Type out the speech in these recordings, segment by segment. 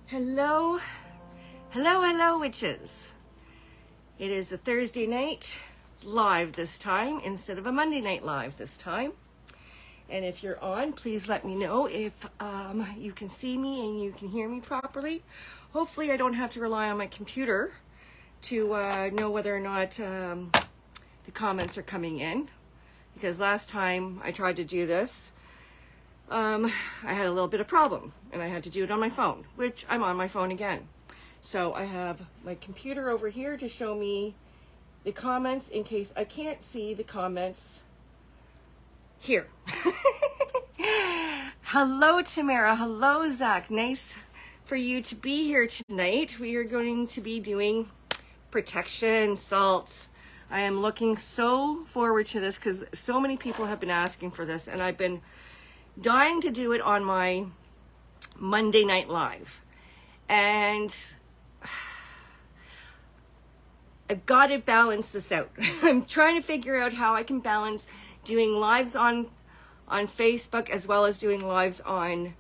Hello, hello, witches. It is a Thursday night live this time instead of a Monday night live this time. And if you're on, please let me know if you can see me and you can hear me properly. Hopefully I don't have to rely on my computer to know whether or not the comments are coming in. Because last time I tried to do this, I had a little bit of problem and I had to do it on my phone, which I'm on my phone again. So I have my computer over here to show me the comments in case I can't see the comments here. Hello, Tamara. Hello, Zach. Nice for you to be here tonight. We are going to be doing protection salts. I am looking so forward to this because so many people have been asking for this, and I've been dying to do it on my Monday night live. And I've got to balance this out. I'm trying to figure out how I can balance doing lives on Facebook as well as doing lives on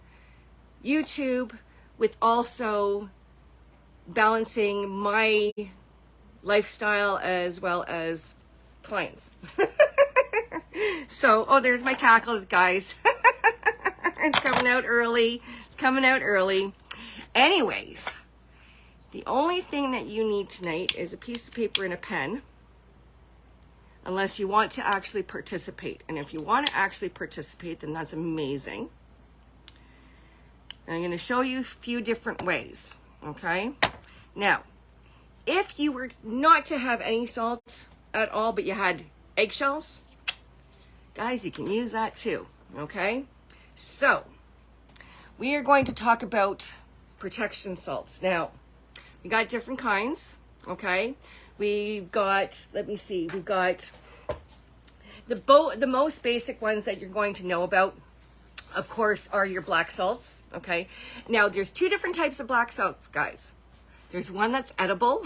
YouTube, with also balancing my lifestyle as well as clients. So, oh, there's my cackle, guys. It's coming out early. It's coming out early. Anyways, the only thing that you need tonight is a piece of paper and a pen, unless you want to actually participate. And if you want to actually participate, then that's amazing. And I'm going to show you a few different ways, okay? Now, if you were not to have any salt at all, but you had eggshells, guys, you can use that too, okay? So, we are going to talk about protection salts. Now, we got different kinds, okay? We've got, let me see, we've got the most basic ones that you're going to know about, of course, are your black salts, okay? Now, there's two different types of black salts, guys. There's one that's edible.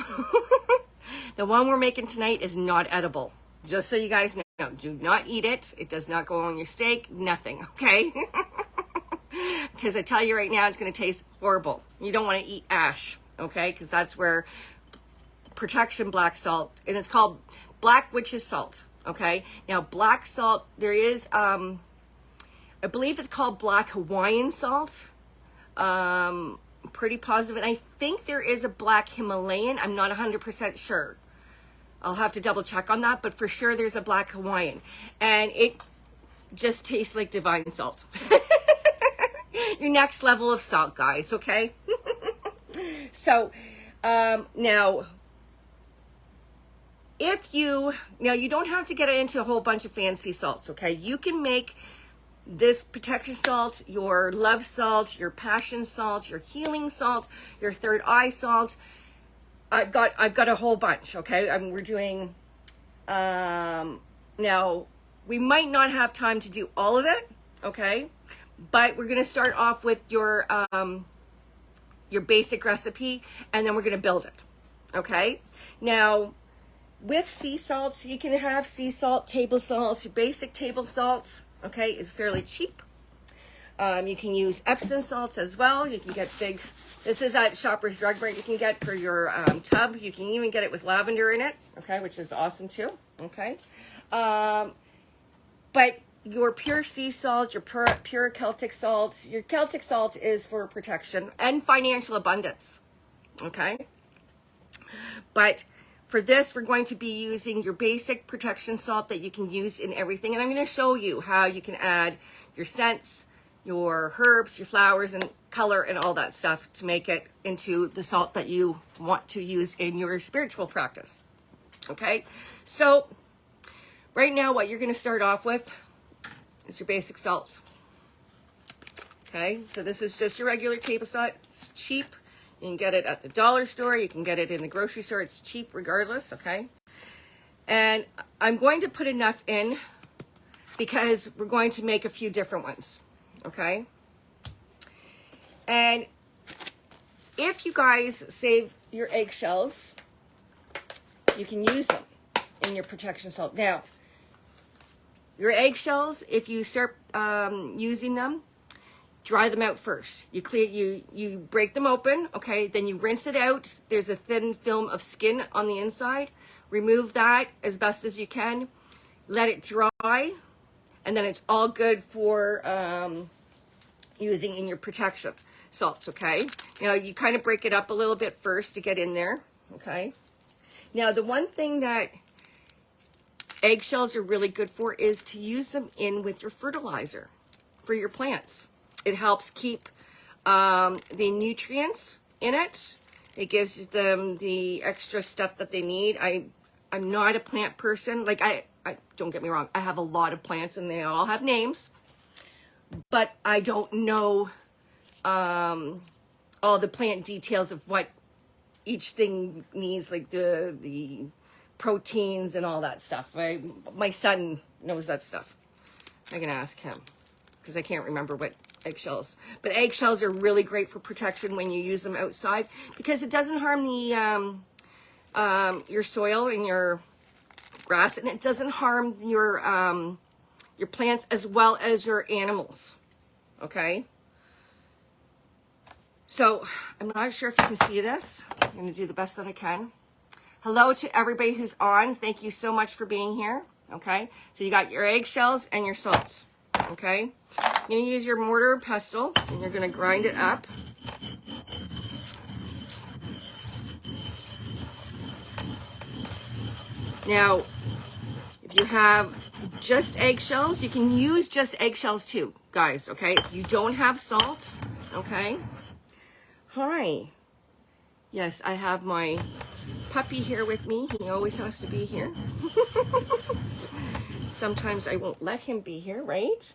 The one we're making tonight is not edible. Just so you guys know, do not eat it. It does not go on your steak, nothing, okay? Because I tell you right now, it's going to taste horrible. You don't want to eat ash, okay? Because that's where protection black salt, and it's called black witch's salt, okay? Now, black salt, there is, I believe it's called black Hawaiian salt. Pretty positive. And I think there is a black Himalayan. I'm not 100% sure. I'll have to double check on that, but for sure there's a black Hawaiian. And it just tastes like divine salt. Your next level of salt, guys, okay? So, now you don't have to get into a whole bunch of fancy salts, okay? You can make this protection salt, your love salt, your passion salt, your healing salt, your third eye salt. I've got a whole bunch, okay? We're doing, now, we might not have time to do all of it, okay? But we're going to start off with your basic recipe, and then we're going to build it, okay? Now, with sea salts, you can have sea salt, table salts, your basic table salts, okay, is fairly cheap. You can use Epsom salts as well. You can get big, this is at Shoppers Drug Mart, you can get for your tub. You can even get it with lavender in it, okay, which is awesome too, okay. But your pure sea salt, your pure Celtic salt, your Celtic salt is for protection and financial abundance, okay. But for this, we're going to be using your basic protection salt that you can use in everything. And I'm going to show you how you can add your scents, your herbs, your flowers, and color, and all that stuff to make it into the salt that you want to use in your spiritual practice. Okay? So, right now, what you're going to start off with is your basic salt. Okay? So this is just your regular table salt. It's cheap. You can get it at the dollar store. You can get it in the grocery store. It's cheap regardless, okay? And I'm going to put enough in because we're going to make a few different ones, okay? And if you guys save your eggshells, you can use them in your protection salt. Now, your eggshells, if you start using them, dry them out first. You break them open, okay? Then you rinse it out. There's a thin film of skin on the inside. Remove that as best as you can. Let it dry, and then it's all good for using in your protection salts, okay? Now, you kind of break it up a little bit first to get in there, okay? Now, the one thing that eggshells are really good for is to use them in with your fertilizer for your plants. It helps keep the nutrients in it. It gives them the extra stuff that they need. I'm not a plant person. Like, I don't get me wrong, I have a lot of plants and they all have names, but I don't know all the plant details of what each thing needs, like the proteins and all that stuff. My son knows that stuff. I can ask him because I can't remember what eggshells. But eggshells are really great for protection when you use them outside because it doesn't harm the your soil and your grass, and it doesn't harm your plants as well as your animals. Okay. So I'm not sure if you can see this. I'm going to do the best that I can. Hello to everybody who's on. Thank you so much for being here. Okay. So you got your eggshells and your salts. Okay. You're going to use your mortar and pestle, and you're going to grind it up. Now, if you have just eggshells, you can use just eggshells too, guys, okay? If you don't have salt, okay? Hi. Yes, I have my puppy here with me. He always has to be here. Sometimes I won't let him be here, right?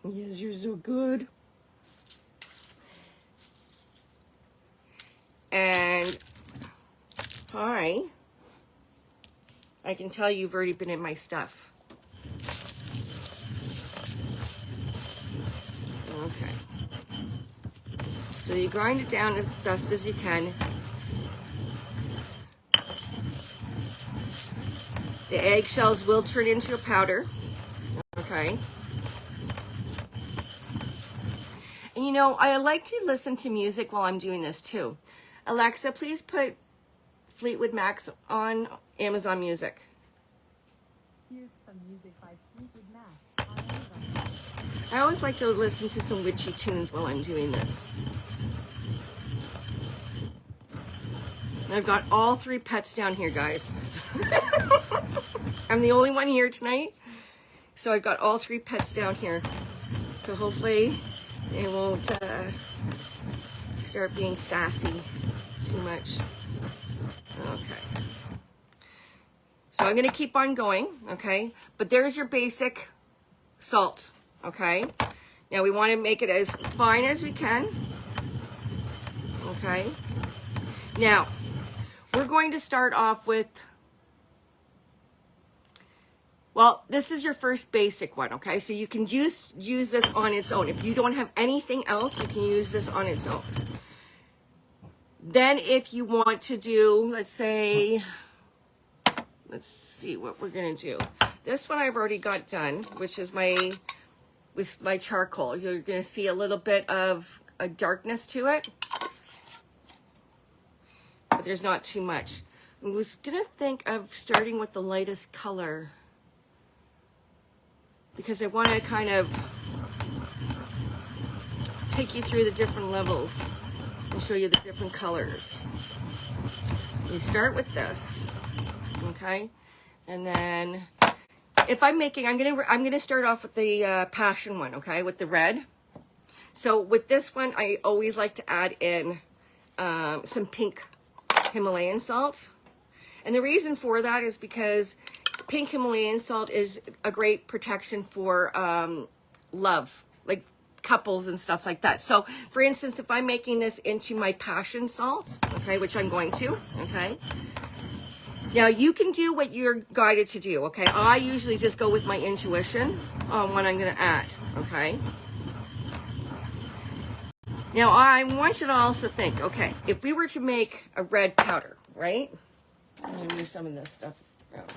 Yes, you're so good. And, hi. I can tell you've already been in my stuff. Okay. So you grind it down as best as you can. The eggshells will turn into a powder. Okay. And you know, I like to listen to music while I'm doing this too. Alexa, please put Fleetwood Mac's on Amazon Music. Here's some music by Fleetwood Mac on Amazon. I always like to listen to some witchy tunes while I'm doing this. And I've got all 3 pets down here, guys. I'm the only one here tonight. So I've got all 3 pets down here. So hopefully they won't start being sassy too much. Okay. So I'm going to keep on going, okay? But there's your basic salt, okay? Now we want to make it as fine as we can, okay? Now, we're going to start off with, well, this is your first basic one, okay? So you can use this on its own. If you don't have anything else, you can use this on its own. Then if you want to do, let's see what we're going to do. This one I've already got done, which is with my charcoal. You're going to see a little bit of a darkness to it, but there's not too much. I was going to think of starting with the lightest color because I want to kind of take you through the different levels and show you the different colors. You start with this, okay, and then if I'm making, I'm gonna start off with the passion one, okay, with the red. So with this one, I always like to add in some pink Himalayan salt, and the reason for that is because pink Himalayan salt is a great protection for love, like couples and stuff like that. So for instance, if I'm making this into my passion salt, okay, which I'm going to, okay, now you can do what you're guided to do, okay? I usually just go with my intuition on what I'm going to add, okay? Now I want you to also think, okay, if we were to make a red powder, right? I'm going to move some of this stuff around.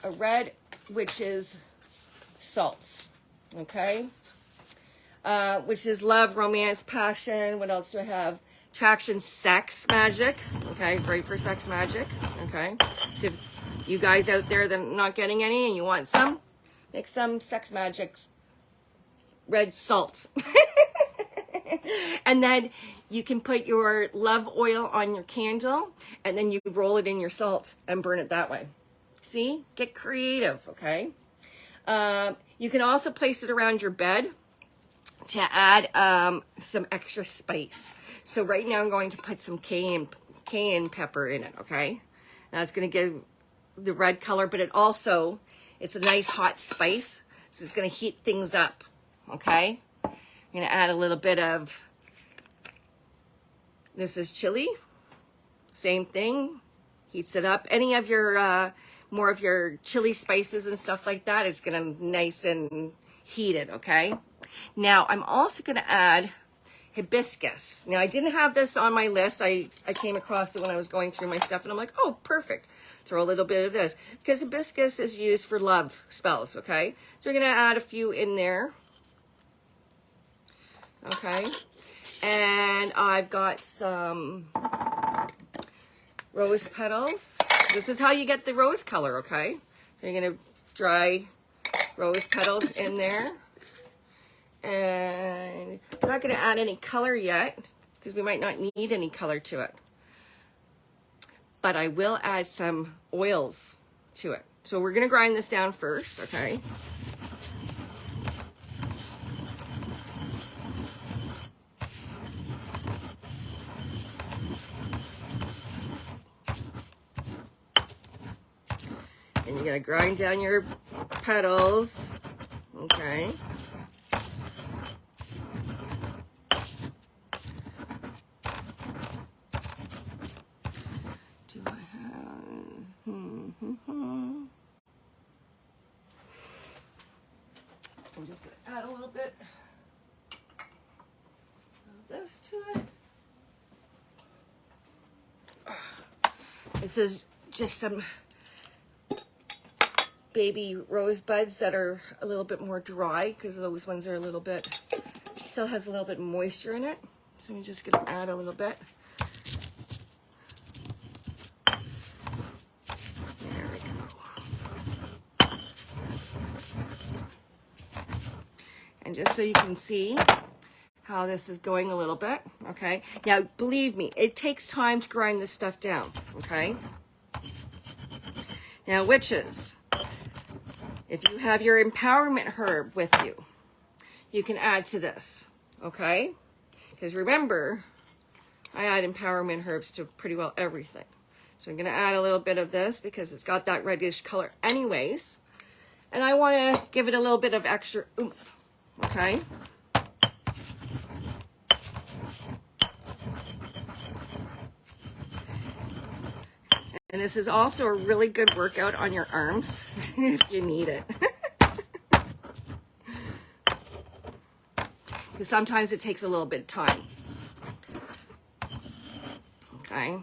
A red, which is salts, okay? which is love, romance, passion. What else do I have? Attraction, sex, magic. Okay, great for sex magic. Okay, so if you guys out there that are not getting any and you want some, make some sex magic red salt. And then you can put your love oil on your candle and then you roll it in your salt and burn it that way. See, get creative. Okay. You can also place it around your bed to add some extra spice. So right now I'm going to put some cayenne pepper in it, okay? Now it's going to give the red color, but it's a nice hot spice, so it's going to heat things up, okay? I'm going to add a little bit of, this is chili, same thing, heats it up. Any of your, more of your chili spices and stuff like that, it's going to nice and heated, okay? Now, I'm also going to add hibiscus. Now, I didn't have this on my list. I came across it when I was going through my stuff, and I'm like, oh, perfect. Throw a little bit of this. Because hibiscus is used for love spells, okay? So we're going to add a few in there. Okay. And I've got some rose petals. This is how you get the rose color, okay? So you're going to dry rose petals in there. And I'm not going to add any color yet because we might not need any color to it. But I will add some oils to it. So we're going to grind this down first, okay? And you're going to grind down your petals, okay? I'm just going to add a little bit of this to it. This is just some baby rosebuds that are a little bit more dry because those ones are a little bit, still has a little bit of moisture in it. So I'm just going to add a little bit. There we go. And just so you can see how this is going a little bit, okay? Now, believe me, it takes time to grind this stuff down, okay? Now, witches, if you have your empowerment herb with you, you can add to this, okay? Because remember, I add empowerment herbs to pretty well everything. So I'm going to add a little bit of this because it's got that reddish color anyways. And I want to give it a little bit of extra oomph, okay? And this is also a really good workout on your arms if you need it. Because sometimes it takes a little bit of time. Okay.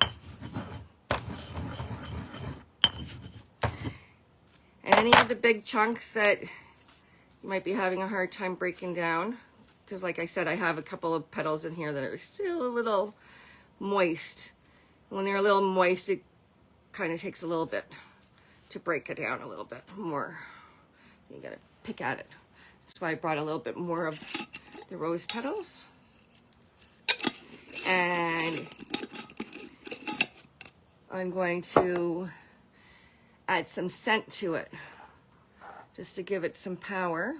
Any of the big chunks that you might be having a hard time breaking down, because like I said, I have a couple of petals in here that are still a little moist. When they're a little moist, it kind of takes a little bit to break it down a little bit more. You gotta pick at it. That's why I brought a little bit more of the rose petals. And I'm going to add some scent to it just to give it some power.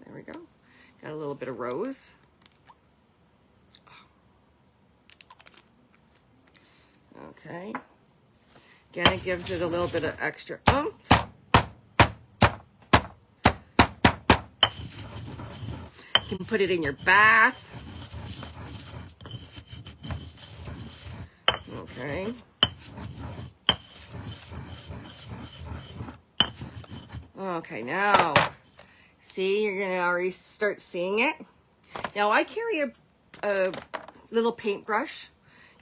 There we go. Got a little bit of rose. Okay. Again, it gives it a little bit of extra oomph. You can put it in your bath. Okay. Okay, now, see, you're going to already start seeing it. Now, I carry a little paintbrush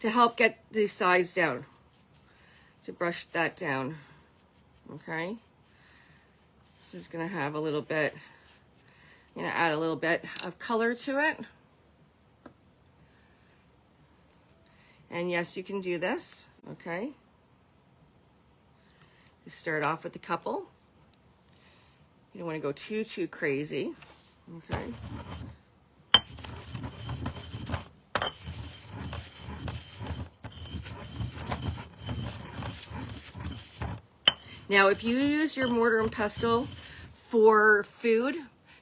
to help get the sides down, to brush that down, okay? This is going to have a little bit, I'm going to add a little bit of color to it. And yes, you can do this, okay? You start off with a couple. You don't want to go too crazy, okay? Now, if you use your mortar and pestle for food,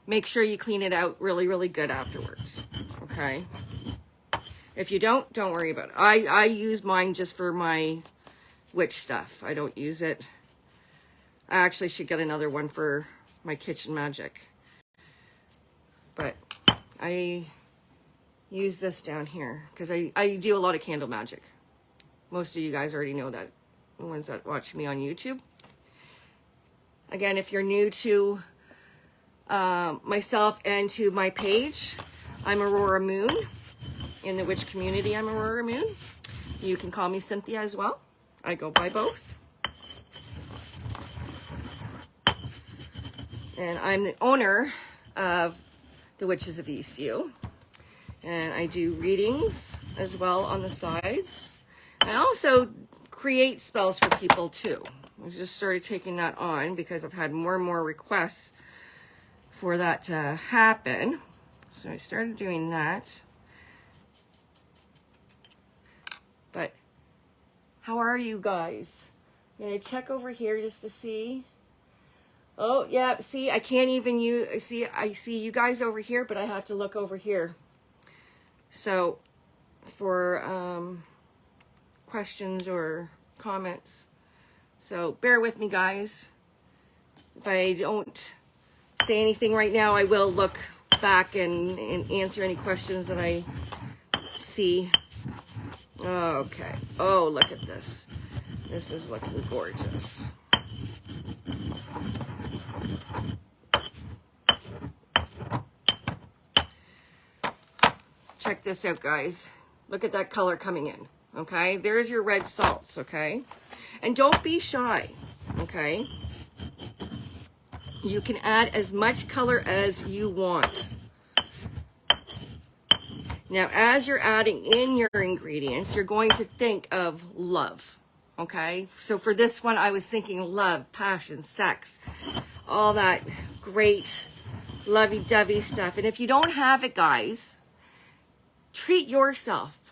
make sure you clean it out really good afterwards, okay? If you don't worry about it. I use mine just for my witch stuff. I don't use it. I actually should get another one for my kitchen magic. But I use this down here because I do a lot of candle magic. Most of you guys already know that, the ones that watch me on YouTube. Again, if you're new to myself and to my page, I'm Aurora Moon. In the witch community, I'm Aurora Moon. You can call me Cynthia as well. I go by both. And I'm the owner of the Witches of Eastview. And I do readings as well on the sides. I also create spells for people too. I just started taking that on because I've had more and more requests for that to happen. So I started doing that. But how are you guys? I'm gonna check over here just to see. Oh yeah, see, I can't even I see you guys over here, but I have to look over here. So for questions or comments. So bear with me, guys. If I don't say anything right now, I will look back and answer any questions that I see. Okay. Oh, look at this. This is looking gorgeous. Check this out, guys. Look at that color coming in. Okay, there's your red salts. Okay, and don't be shy. Okay, you can add as much color as you want. Now, as you're adding in your ingredients, you're going to think of love. Okay, so for this one, I was thinking love, passion, sex, all that great lovey-dovey stuff. And if you don't have it, guys, treat yourself.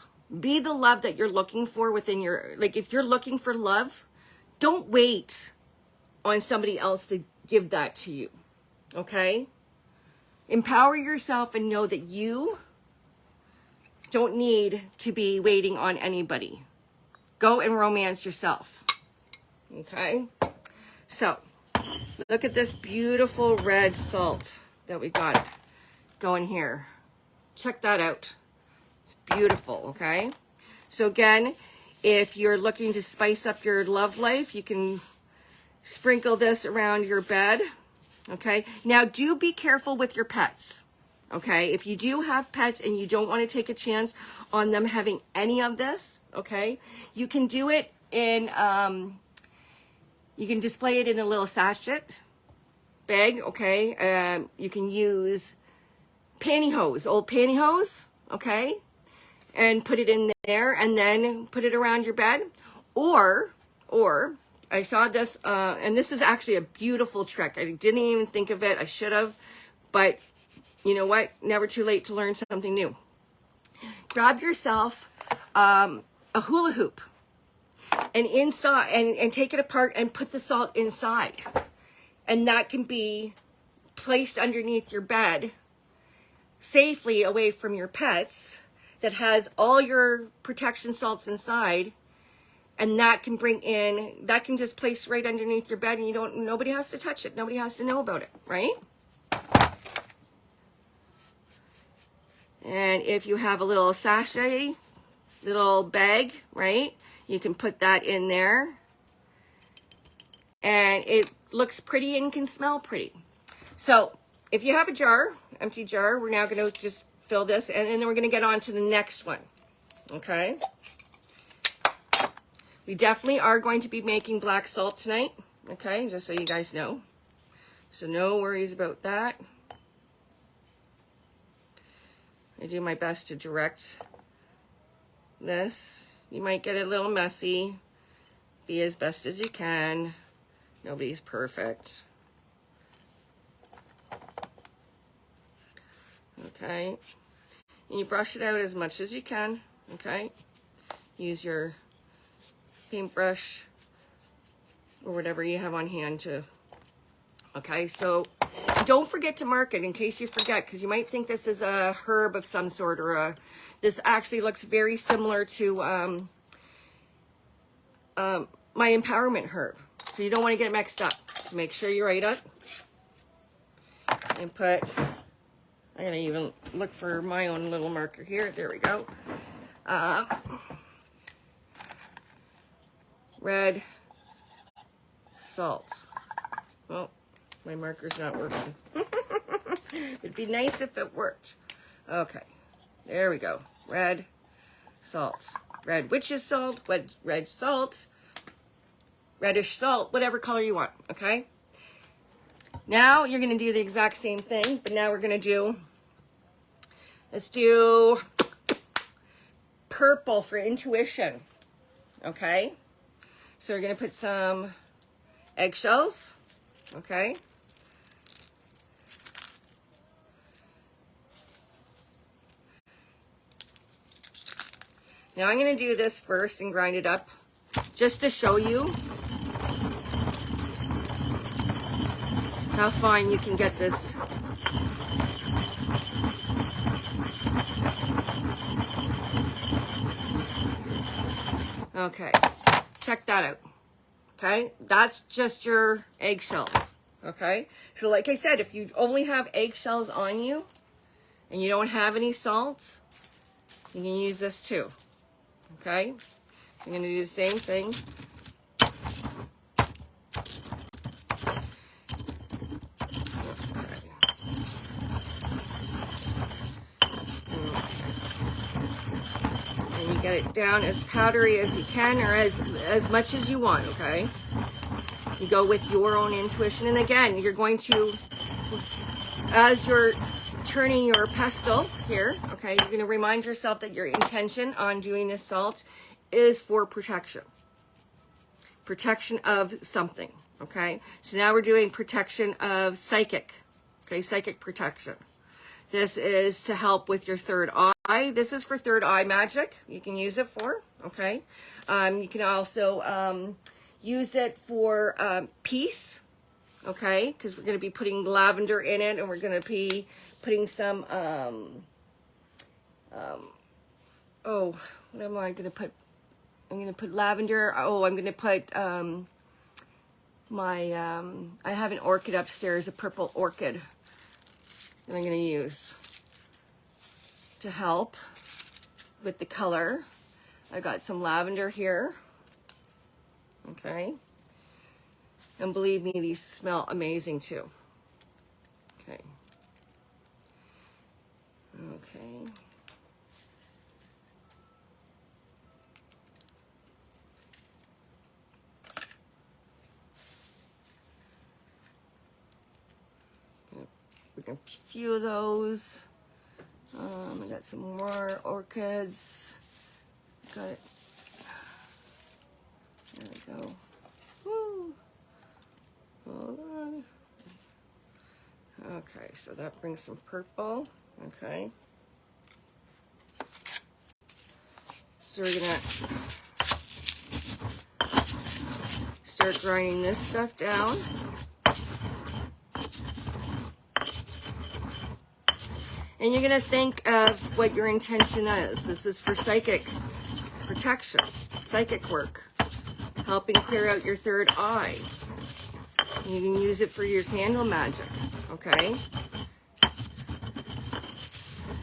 Be the love that you're looking for within your, like if you're looking for love, don't wait on somebody else to give that to you, okay? Empower yourself and know that you don't need to be waiting on anybody. Go and romance yourself, okay? So, look at this beautiful red salt that we got going here. Check that out. It's beautiful, okay? So again, if you're looking to spice up your love life, you can sprinkle this around your bed, okay? Now, do be careful with your pets, okay? If you do have pets and you don't want to take a chance on them having any of this, okay? You can do it in, you can display it in a little sachet bag, okay? You can use pantyhose, old pantyhose, okay? And put it in there and then put it around your bed. Or I saw this, and this is actually a beautiful trick. I didn't even think of it. I should have, but you know what? Never too late to learn something new. Grab yourself a hula hoop and inside and take it apart and put the salt inside. And that can be placed underneath your bed safely away from your pets, that has all your protection salts inside, and that can bring in, that can just place right underneath your bed, and you don't, nobody has to touch it, nobody has to know about it, right? And if you have a little sachet, little bag, right, you can put that in there, and it looks pretty and can smell pretty. So if you have a jar, empty jar, we're now going to just fill this, and then we're going to get on to the next one, okay? We definitely are going to be making black salt tonight, okay, just so you guys know. So no worries about that. I do my best to direct this. You might get a little messy. Be as best as you can. Nobody's perfect. Okay. And you brush it out as much as you can. Okay. Use your paintbrush or whatever you have on hand to. Okay, so don't forget to mark it in case you forget, because you might think this is a herb of some sort, or this actually looks very similar to my empowerment herb. So you don't want to get mixed up. So make sure you write it and put, I'm gonna even look for my own little marker here. There we go. Red salt. Well, my marker's not working. It'd be nice if it worked. Okay, there we go. Red salt. Red witch's salt, red salt, reddish salt, whatever color you want, okay? Now you're gonna do the exact same thing, but now we're gonna do, let's do purple for intuition, okay? So we're gonna put some eggshells, okay? Now I'm going to do this first and grind it up just to show you how fine you can get this. Okay, check that out. Okay, that's just your eggshells. Okay, so like I said, if you only have eggshells on you and you don't have any salt, you can use this too. Okay, I'm going to do the same thing. And you get it down as powdery as you can, or as much as you want, okay? You go with your own intuition. And again, you're going to, as you're turning your pestle here, okay, you're going to remind yourself that your intention on doing this salt is for protection. Protection of something, okay? So now we're doing protection of psychic, okay, psychic protection. This is to help with your third eye. This is for third eye magic. You can use it for, okay? You can also use it for peace, okay? Because we're going to be putting lavender in it, and we're going to be putting some, oh, what am I going to put? I'm going to put lavender. Oh, I'm going to put I have an orchid upstairs, a purple orchid that I'm going to use to help with the color. I got some lavender here, okay? And believe me, these smell amazing too. Okay. Okay. We got a few of those. I got some more orchids. Got it. There we go. Woo. Hold on. Okay, so that brings some purple. Okay. So we're gonna start grinding this stuff down. And you're going to think of what your intention is. This is for psychic protection, psychic work, helping clear out your third eye. You can use it for your candle magic, okay?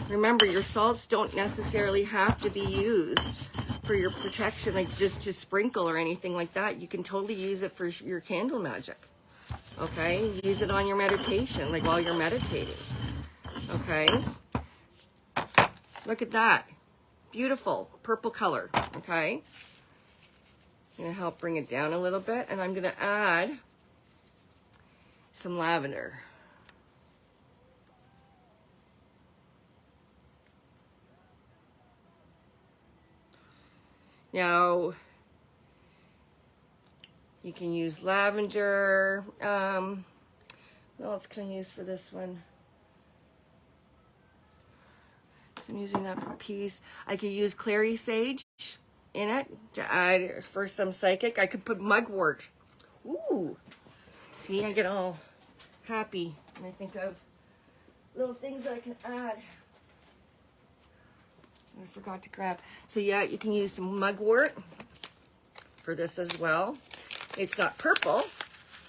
Remember, your salts don't necessarily have to be used for your protection, like just to sprinkle or anything like that. You can totally use it for your candle magic, okay? Use it on your meditation, like while you're meditating. Okay, look at that. Beautiful purple color, okay? I'm gonna help bring it down a little bit, and I'm gonna add some lavender. Now, you can use lavender. What else can I use for this one? So I'm using that for peace. I could use clary sage in it to add for some psychic. I could put mugwort. Ooh. See, I get all happy when I think of little things that I can add. I forgot to grab. So yeah, you can use some mugwort for this as well. It's not purple,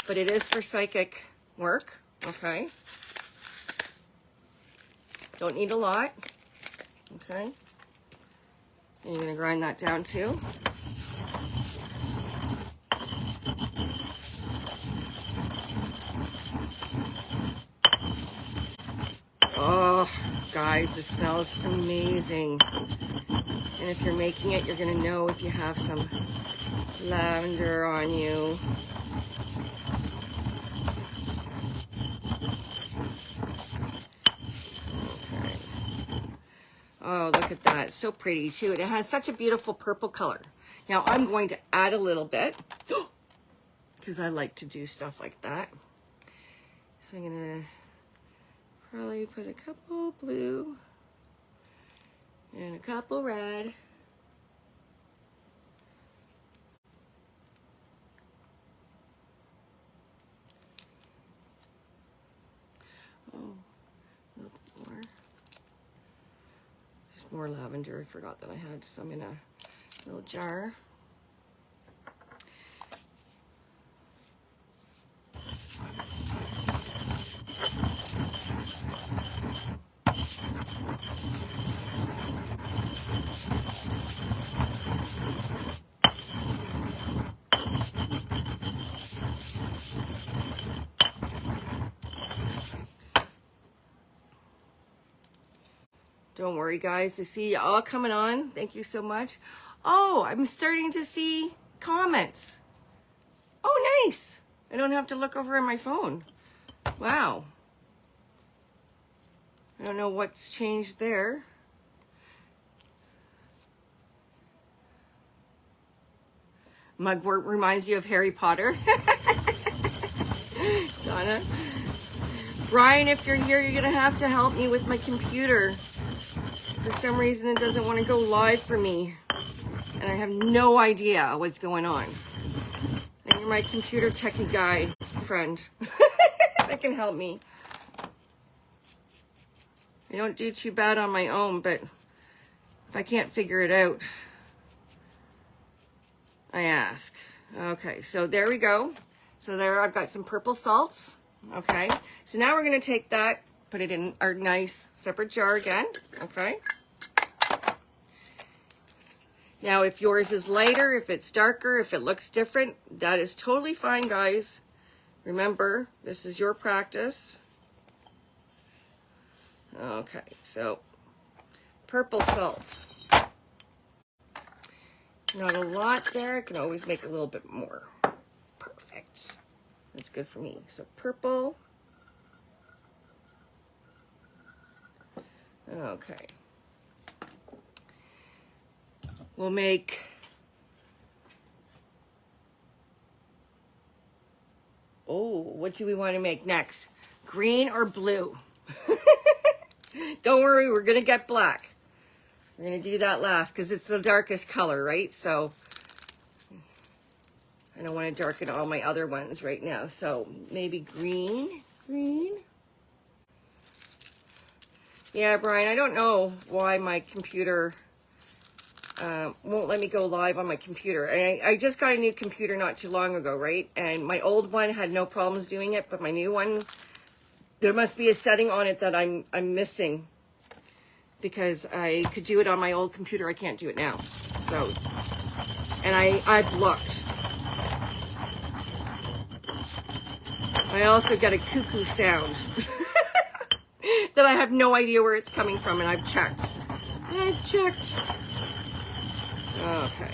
but it is for psychic work. Okay. Don't need a lot. Okay. And you're going to grind that down too. Oh, guys, this smells amazing. And if you're making it, you're going to know if you have some lavender on you. Okay. Oh, look at that. It's so pretty too. And it has such a beautiful purple color. Now I'm going to add a little bit because I like to do stuff like that. So I'm going to probably put a couple blue and a couple red. Oh, a little bit more. Just more lavender. I forgot that I had some in a little jar. Don't worry, guys. I see you all coming on. Thank you so much. Oh, I'm starting to see comments. Oh, nice. I don't have to look over at my phone. Wow. I don't know what's changed there. Mugwort reminds you of Harry Potter. Donna. Brian, if you're here, you're going to have to help me with my computer. For some reason, it doesn't want to go live for me. And I have no idea what's going on. And you're my computer techie guy friend that can help me. I don't do too bad on my own, but if I can't figure it out, I ask. Okay, so there we go. So there I've got some purple salts. Okay, so now we're going to take that, put it in our nice separate jar again. Okay. Now, if yours is lighter, if it's darker, if it looks different, that is totally fine, guys. Remember, this is your practice. Okay, so purple salt. Not a lot there. I can always make a little bit more. Perfect. That's good for me. So purple. Okay. We'll make what do we want to make next? Green or blue? Don't worry, we're going to get black. We're going to do that last because it's the darkest color, right? So I don't want to darken all my other ones right now. So maybe green. Yeah, Brian, I don't know why my computer won't let me go live on my computer. I just got a new computer not too long ago, right? And my old one had no problems doing it, but my new one, there must be a setting on it that I'm missing because I could do it on my old computer. I can't do it now. So, and I've looked. I also got a cuckoo sound that I have no idea where it's coming from, and I've checked. Okay.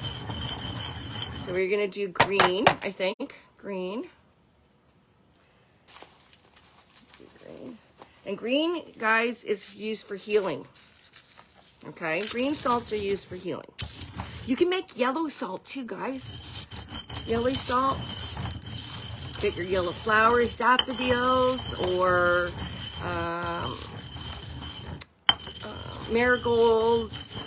So we're going to do green, I think. Green. And green, guys, is used for healing. Okay, green salts are used for healing. You can make yellow salt too, guys. Yellow salt. Get your yellow flowers, daffodils, or marigolds.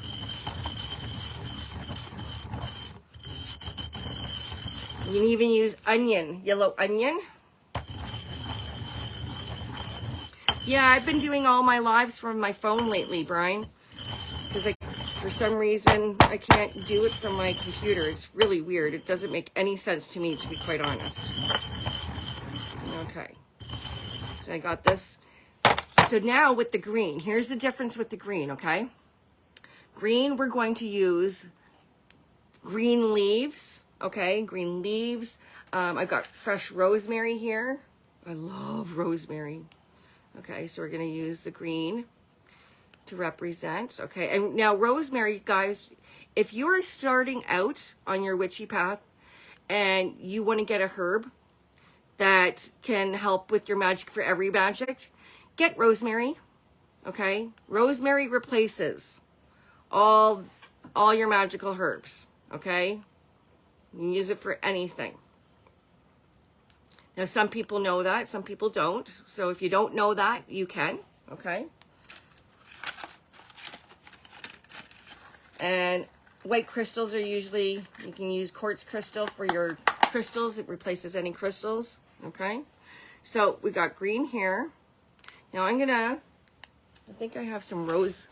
You can even use onion, yellow onion. Yeah, I've been doing all my lives from my phone lately, Brian, because for some reason I can't do it from my computer. It's really weird. It doesn't make any sense to me, to be quite honest. Okay, so I got this. So now with the green, here's the difference with the green, okay? Green, we're going to use green leaves, okay? Green leaves. I've got fresh rosemary here. I love rosemary. Okay, so we're going to use the green to represent, okay? And now rosemary, guys, if you're starting out on your witchy path and you want to get a herb that can help with your magic for every magic, get rosemary, okay? Rosemary replaces all your magical herbs, okay? You can use it for anything. Now, some people know that, some people don't. So if you don't know that, you can, okay? And white crystals are usually, you can use quartz crystal for your crystals. It replaces any crystals, okay? So we got green here. Now I think I have some rose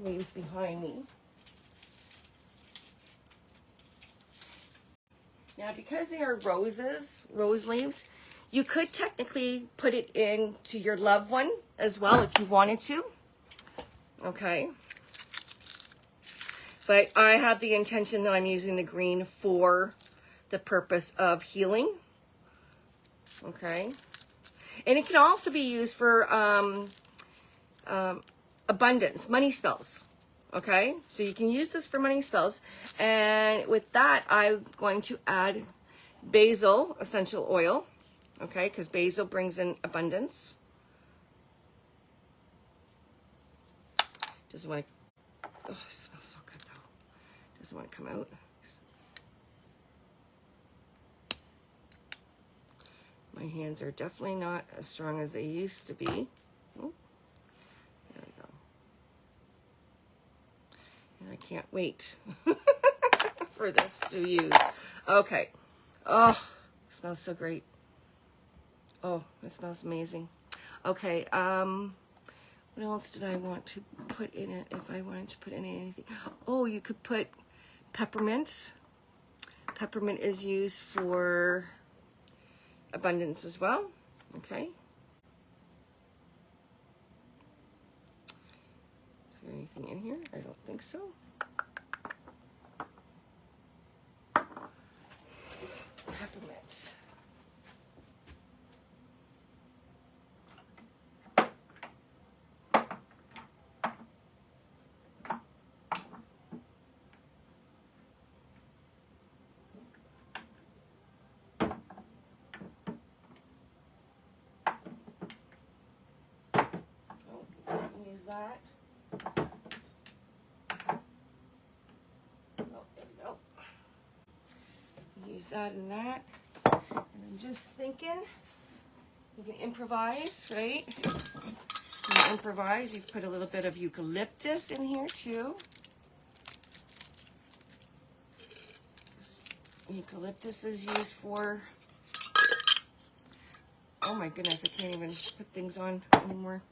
leaves behind me. Now, because they are roses, rose leaves, you could technically put it into your loved one as well if you wanted to. Okay. But I have the intention that I'm using the green for the purpose of healing. Okay. And it can also be used for abundance, money spells. Okay, so you can use this for money spells. And with that, I'm going to add basil essential oil. Okay, because basil brings in abundance. Doesn't want to, oh, it smells so good though. Doesn't want to come out. My hands are definitely not as strong as they used to be. Oh, there we go. And I can't wait for this to use. Okay. Oh, it smells so great. Oh, it smells amazing. Okay, what else did I want to put in it if I wanted to put in anything? Oh, you could put peppermint. Peppermint is used for abundance as well. Okay. Is there anything in here? I don't think so. Peppermint. Use that. Oh, there we go. Use that and that. And I'm just thinking, you can improvise, right? You can improvise. You put a little bit of eucalyptus in here too. Eucalyptus is used for, oh my goodness, I can't even put things on anymore.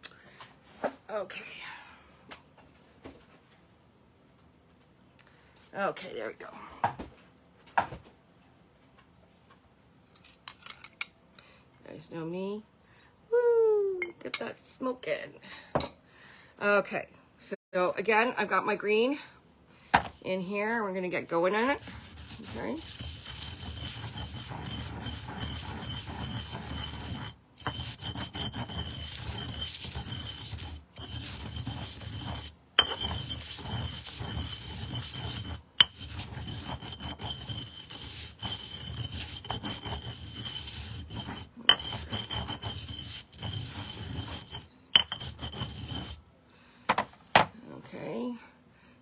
Okay. Okay, there we go. You guys know me. Woo! Get that smoking. Okay, so again, I've got my green in here. We're gonna get going on it. Okay.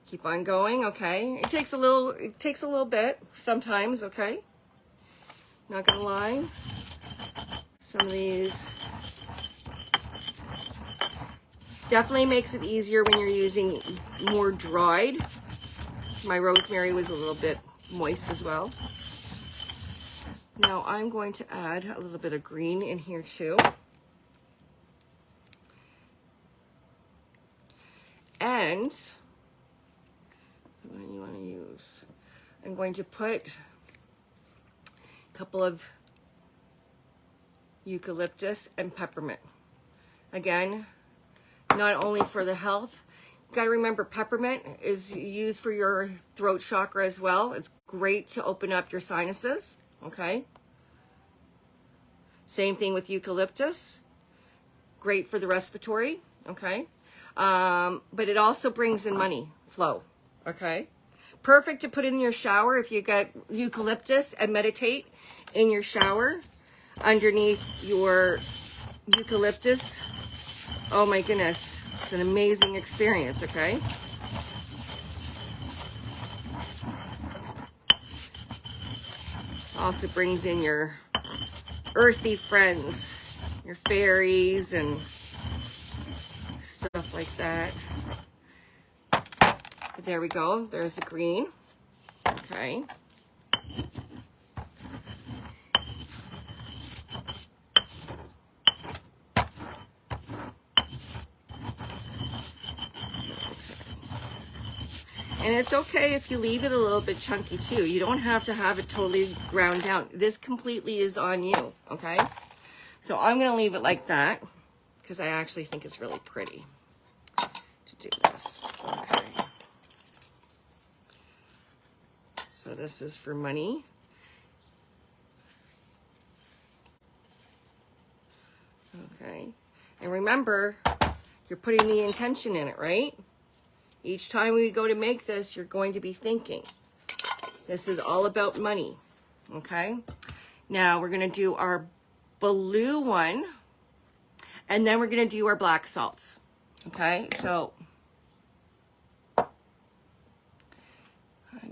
Keep on going, okay? It takes a little bit sometimes, okay? Not gonna lie. Some of these definitely makes it easier when you're using more dried. My rosemary was a little bit moist as well. Now I'm going to add a little bit of green in here too. And what do you want to use? I'm going to put a couple of eucalyptus and peppermint. Again, not only for the health, you got to remember peppermint is used for your throat chakra as well. It's great to open up your sinuses, okay? Same thing with eucalyptus. Great for the respiratory, okay? But it also brings in money flow, okay? Perfect to put in your shower if you got eucalyptus and meditate in your shower underneath your eucalyptus. Oh my goodness, it's an amazing experience, okay? Also brings in your earthy friends, your fairies and stuff like that. But there we go, there's the green, okay? And it's okay if you leave it a little bit chunky too. You don't have to have it totally ground down. This completely is on you, okay? So I'm gonna leave it like that because I actually think it's really pretty to do this, okay? So this is for money. Okay, and remember, you're putting the intention in it, right? Each time we go to make this, you're going to be thinking. This is all about money, okay? Now we're gonna do our blue one, and then we're gonna do our black salts, okay? So, I'm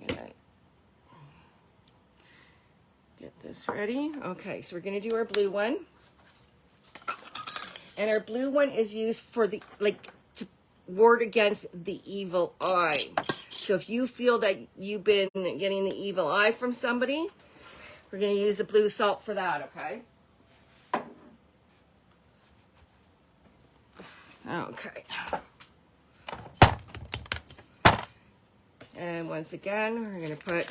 gonna get this ready. Okay, so we're gonna do our blue one. And our blue one is used for the, like, to ward against the evil eye. So if you feel that you've been getting the evil eye from somebody, we're going to use the blue salt for that, okay? Okay. And once again, we're going to put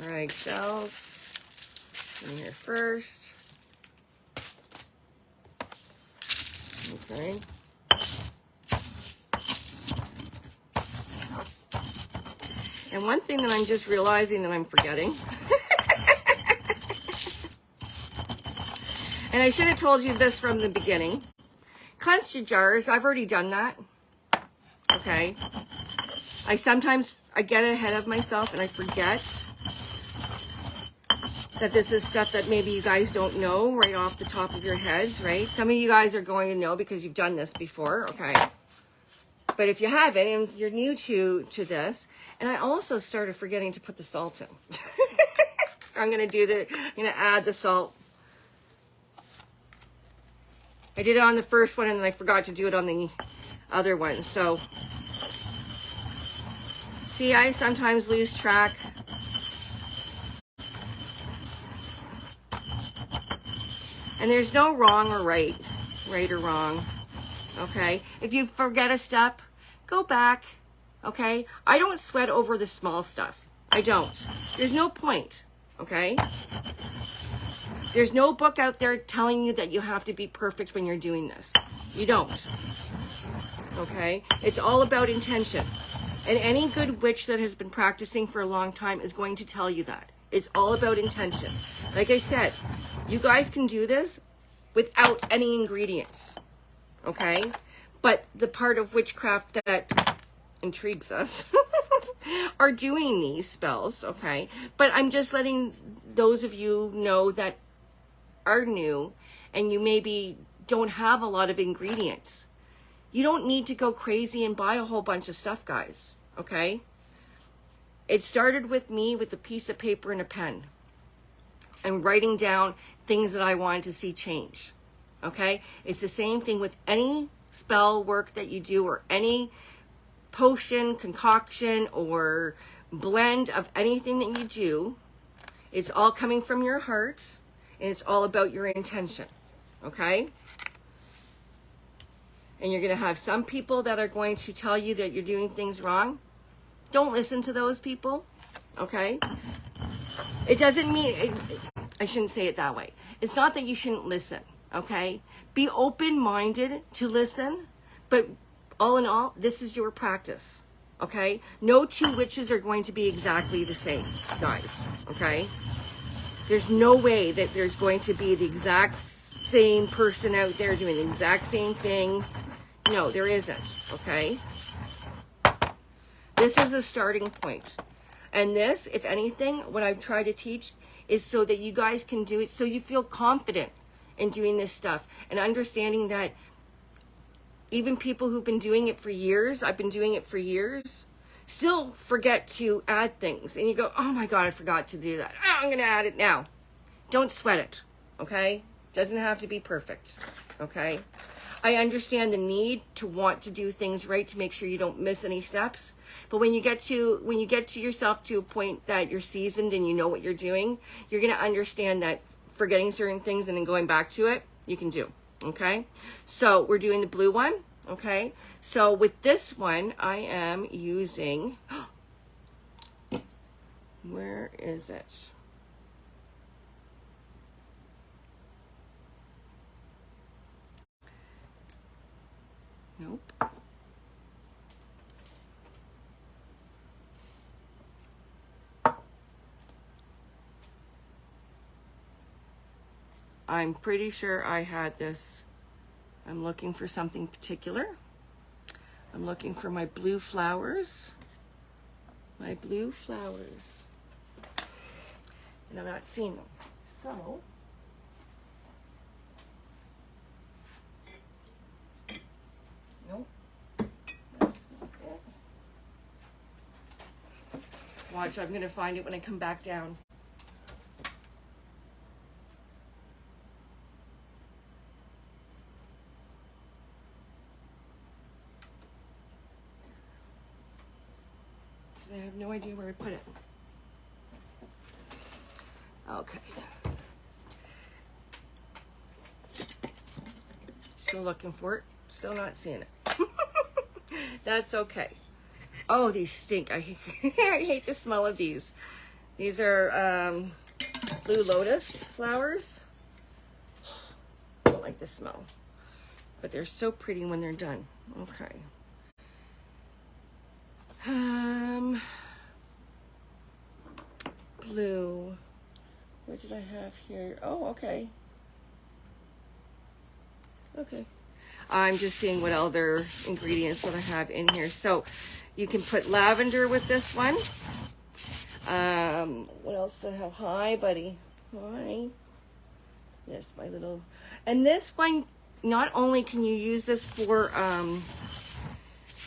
our egg shells in here first. Okay. And one thing that I'm just realizing that I'm forgetting, and I should have told you this from the beginning, cleanse your jars. I've already done that. Okay. I get ahead of myself and I forget that this is stuff that maybe you guys don't know right off the top of your heads, right? Some of you guys are going to know because you've done this before, okay? But if you haven't and you're new to this, and I also started forgetting to put the salt in. So I'm gonna add the salt. I did it on the first one and then I forgot to do it on the other one. So, see, I sometimes lose track. And there's no wrong or right or wrong, okay? If you forget a step, go back, okay? I don't sweat over the small stuff. I don't. There's no point, okay? There's no book out there telling you that you have to be perfect when you're doing this. You don't, okay? It's all about intention. And any good witch that has been practicing for a long time is going to tell you that. It's all about intention. Like I said, you guys can do this without any ingredients, okay? But the part of witchcraft that intrigues us are doing these spells, okay? But I'm just letting those of you know that are new and you maybe don't have a lot of ingredients. You don't need to go crazy and buy a whole bunch of stuff, guys, okay? It started with me with a piece of paper and a pen and writing down things that I wanted to see change, okay? It's the same thing with any spell work that you do or any potion, concoction, or blend of anything that you do. It's all coming from your heart, and it's all about your intention, okay? And you're going to have some people that are going to tell you that you're doing things wrong. Don't listen to those people, okay? It doesn't mean, I shouldn't say it that way. It's not that you shouldn't listen, okay? Be open-minded to listen, but all in all, this is your practice, okay? No two witches are going to be exactly the same, guys, okay? There's no way that there's going to be the exact same person out there doing the exact same thing. No, there isn't, okay? This is a starting point. And this, if anything, what I've tried to teach is so that you guys can do it, so you feel confident in doing this stuff and understanding that even people who've been doing it for years, I've been doing it for years, still forget to add things. And you go, oh my God, I forgot to do that. Oh, I'm going to add it now. Don't sweat it, okay? Doesn't have to be perfect, okay? I understand the need to want to do things right to make sure you don't miss any steps. But when you get to yourself to a point that you're seasoned and you know what you're doing, you're going to understand that forgetting certain things and then going back to it, you can do, okay? So we're doing the blue one, okay? So with this one, I am using, where is it? Nope. I'm pretty sure I had this. I'm looking for something particular. I'm looking for my blue flowers. My blue flowers. And I'm not seeing them. So, nope. That's not it. Watch, I'm gonna find it when I come back down. I have no idea where I put it. Okay. Still looking for it. Still not seeing it. That's okay. Oh, these stink. I hate the smell of these. These are blue lotus flowers. I don't like the smell. But they're so pretty when they're done. Okay. Blue. What did I have here? Oh, okay. Okay. I'm just seeing what other ingredients that I have in here. So you can put lavender with this one. What else do I have? Hi, buddy. Hi. Yes, my little. And this one, not only can you use this for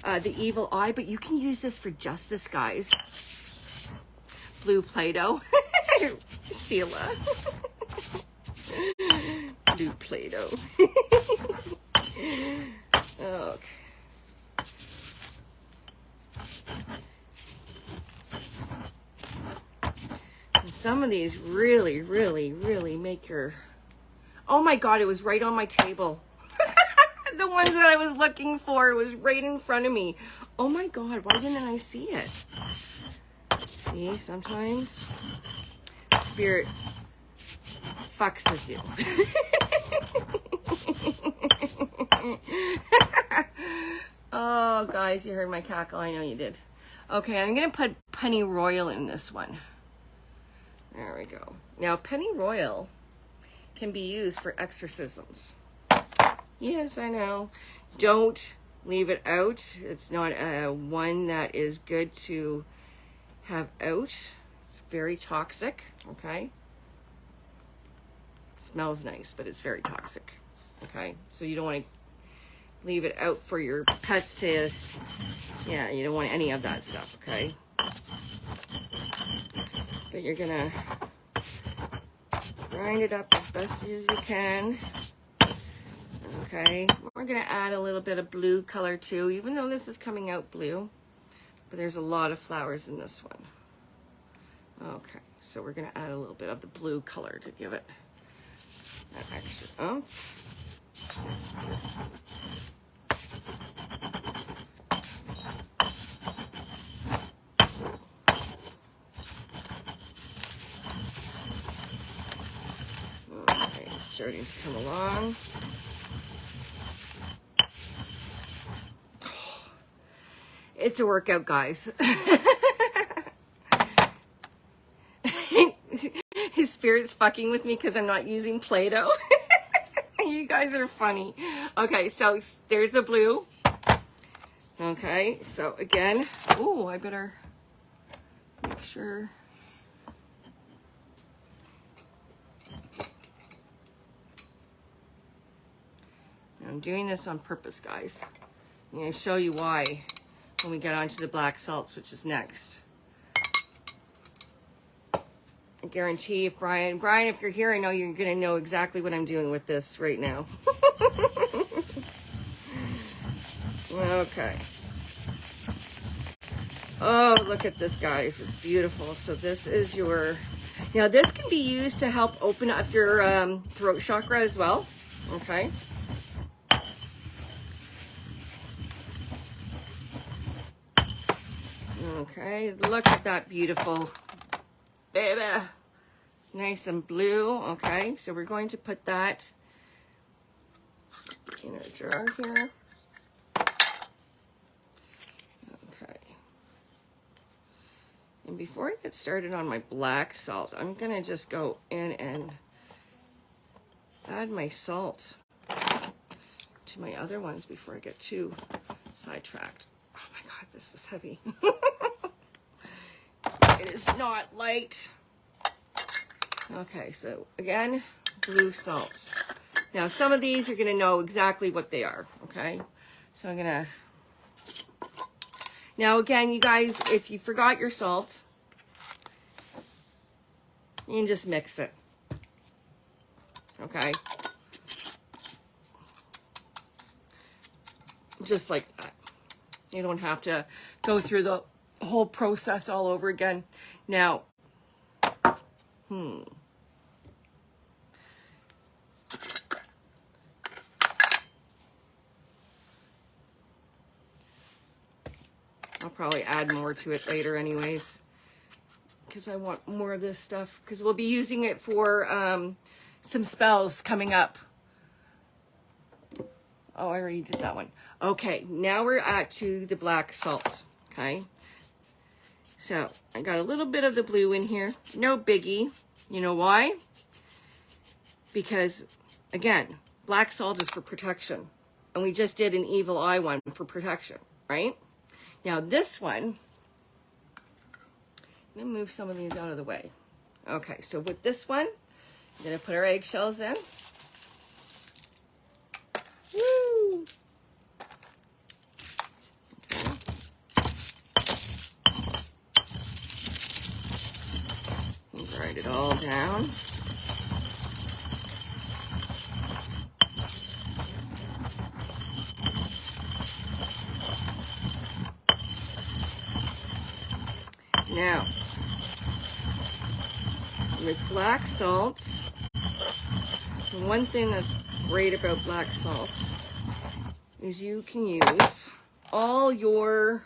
the evil eye, but you can use this for justice, guys. Blue Play-Doh. Sheila. Blue Play-Doh. Okay. And some of these really, really, really make your... Oh my God, it was right on my table. The ones that I was looking for was right in front of me. Oh my God, why didn't I see it? See, sometimes spirit fucks with you. Oh, guys, you heard my cackle. I know you did. Okay, I'm going to put pennyroyal in this one. There we go. Now, pennyroyal can be used for exorcisms. Yes, I know. Don't leave it out. It's not one that is good to have out. It's very toxic, okay? Smells nice, but it's very toxic, okay? So you don't want to leave it out for your pets to, yeah, you don't want any of that stuff, okay? But you're gonna grind it up as best as you can. Okay, we're gonna add a little bit of blue color too, even though this is coming out blue, but there's a lot of flowers in this one. Okay, so we're gonna add a little bit of the blue color to give it that extra oomph. Okay, it's starting to come along. It's a workout, guys. His spirit's fucking with me because I'm not using Play-Doh. You guys are funny. Okay, so there's a blue. Okay, so again, oh, I better make sure. I'm doing this on purpose, guys. I'm going to show you why when we get onto the black salts, which is next. I guarantee if Brian, if you're here, I know you're going to know exactly what I'm doing with this right now. Okay. Oh, look at this, guys. It's beautiful. So this is your... Now, this can be used to help open up your throat chakra as well. Okay. Okay, look at that beautiful baby. Nice and blue. Okay, so we're going to put that in our jar here. Okay. And before I get started on my black salt, I'm going to just go in and add my salt to my other ones before I get too sidetracked. Oh my God, this is heavy. It is not light. Okay, so again, blue salt. Now, some of these you're going to know exactly what they are, okay? So I'm going to... Now, again, you guys, if you forgot your salt, you can just mix it, okay? Just like that. You don't have to go through the whole process all over again. Now, I'll probably add more to it later anyways, because I want more of this stuff, because we'll be using it for some spells coming up. Oh, I already did that one. Okay, now we're to the black salt, okay? So I got a little bit of the blue in here. No biggie. You know why? Because, again, black salt is for protection. And we just did an evil eye one for protection, right? Now this one, I'm going to move some of these out of the way. Okay, so with this one, I'm going to put our eggshells in. Woo! Okay. And grind it all down. Now, with black salts, the one thing that's great about black salt is you can use all your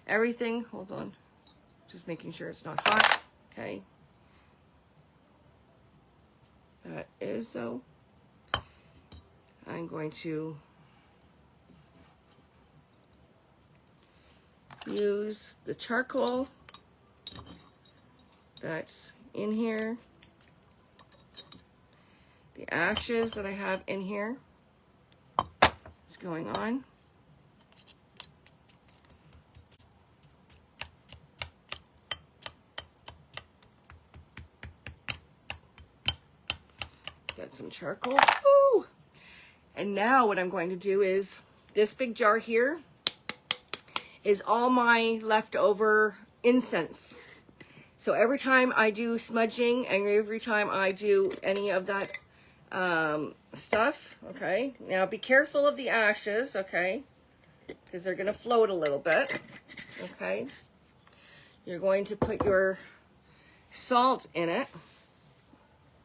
everything. Hold on, just making sure it's not hot. Okay, that is so. I'm going to use the charcoal that's in here, the ashes that I have in here. It's going on. Got some charcoal. Woo! And now what I'm going to do is, this big jar here is all my leftover incense. So every time I do smudging and every time I do any of that stuff, okay, now be careful of the ashes, okay, because they're going to float a little bit, okay. You're going to put your salt in it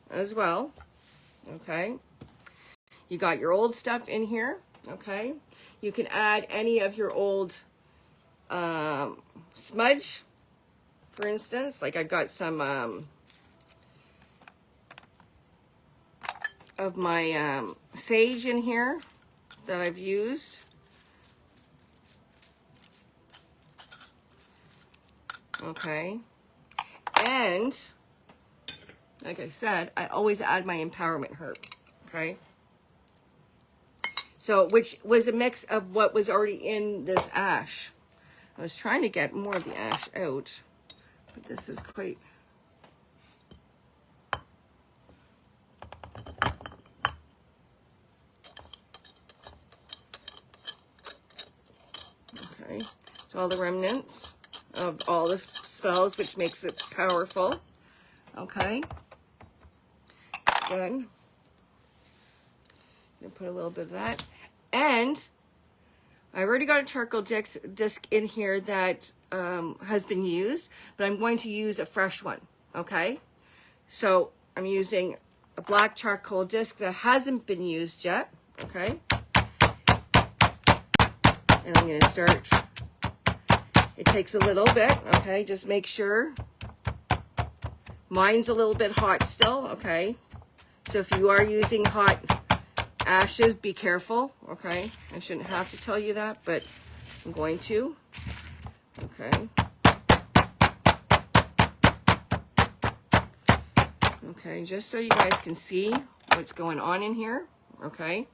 as well, okay. You got your old stuff in here, okay. You can add any of your old smudge, for instance. Like I've got some of my sage in here that I've used. Okay. And like I said, I always add my empowerment herb. Okay. So, which was a mix of what was already in this ash. I was trying to get more of the ash out, but this is quite... Okay, so all the remnants of all the spells, which makes it powerful. Okay, good. I'm gonna put a little bit of that. And I've already got a charcoal disc in here that has been used, but I'm going to use a fresh one, okay? So I'm using a black charcoal disc that hasn't been used yet, okay? And I'm gonna start, it takes a little bit, okay? Just make sure. Mine's a little bit hot still, okay? So if you are using hot ashes, be careful, okay? I shouldn't have to tell you that, but I'm going to. Okay. Okay, just so you guys can see what's going on in here, okay?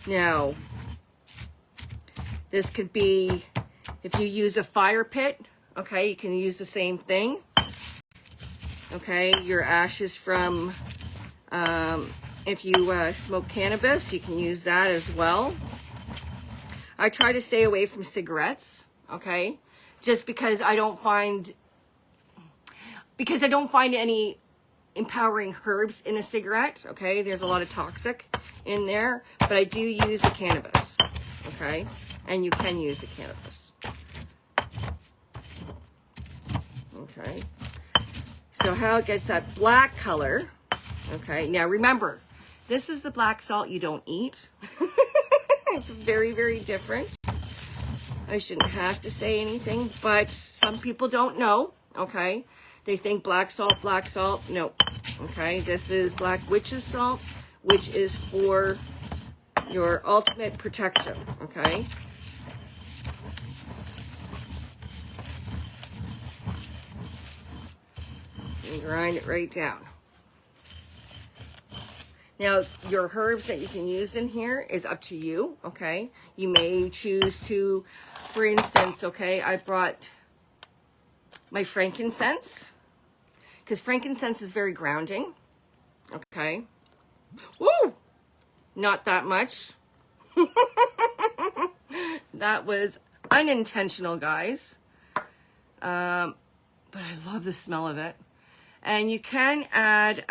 Now, this could be, if you use a fire pit, okay, you can use the same thing. Okay, your ashes from, if you smoke cannabis, you can use that as well. I try to stay away from cigarettes, okay, just because I don't find any empowering herbs in a cigarette, okay. There's a lot of toxic in there, but I do use the cannabis, okay, and you can use the cannabis. Okay. So how it gets that black color, okay, now remember, this is the black salt you don't eat. It's very, very different. I shouldn't have to say anything, but some people don't know, okay? They think black salt, no, okay? This is black witch's salt, which is for your ultimate protection, okay? And grind it right down. Now, your herbs that you can use in here is up to you, okay? You may choose to, for instance, okay, I brought my frankincense, because frankincense is very grounding, okay? Woo! Not that much. That was unintentional, guys. But I love the smell of it. And you can add,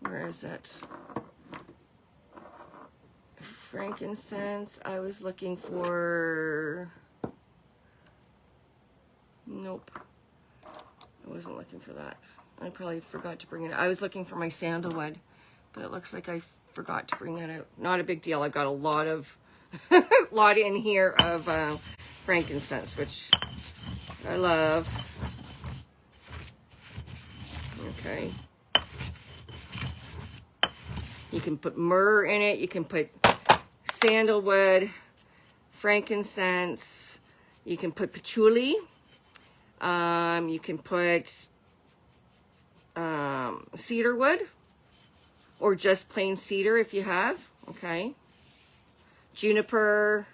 where is it? Frankincense. I was looking for, nope. I wasn't looking for that. I probably forgot to bring it. I was looking for my sandalwood, but it looks like I forgot to bring that out. Not a big deal. I've got a lot of, lot in here of frankincense, which I love. Okay. You can put myrrh in it. You can put sandalwood, frankincense. You can put patchouli. You can put cedar wood, or just plain cedar if you have. Okay. Juniper.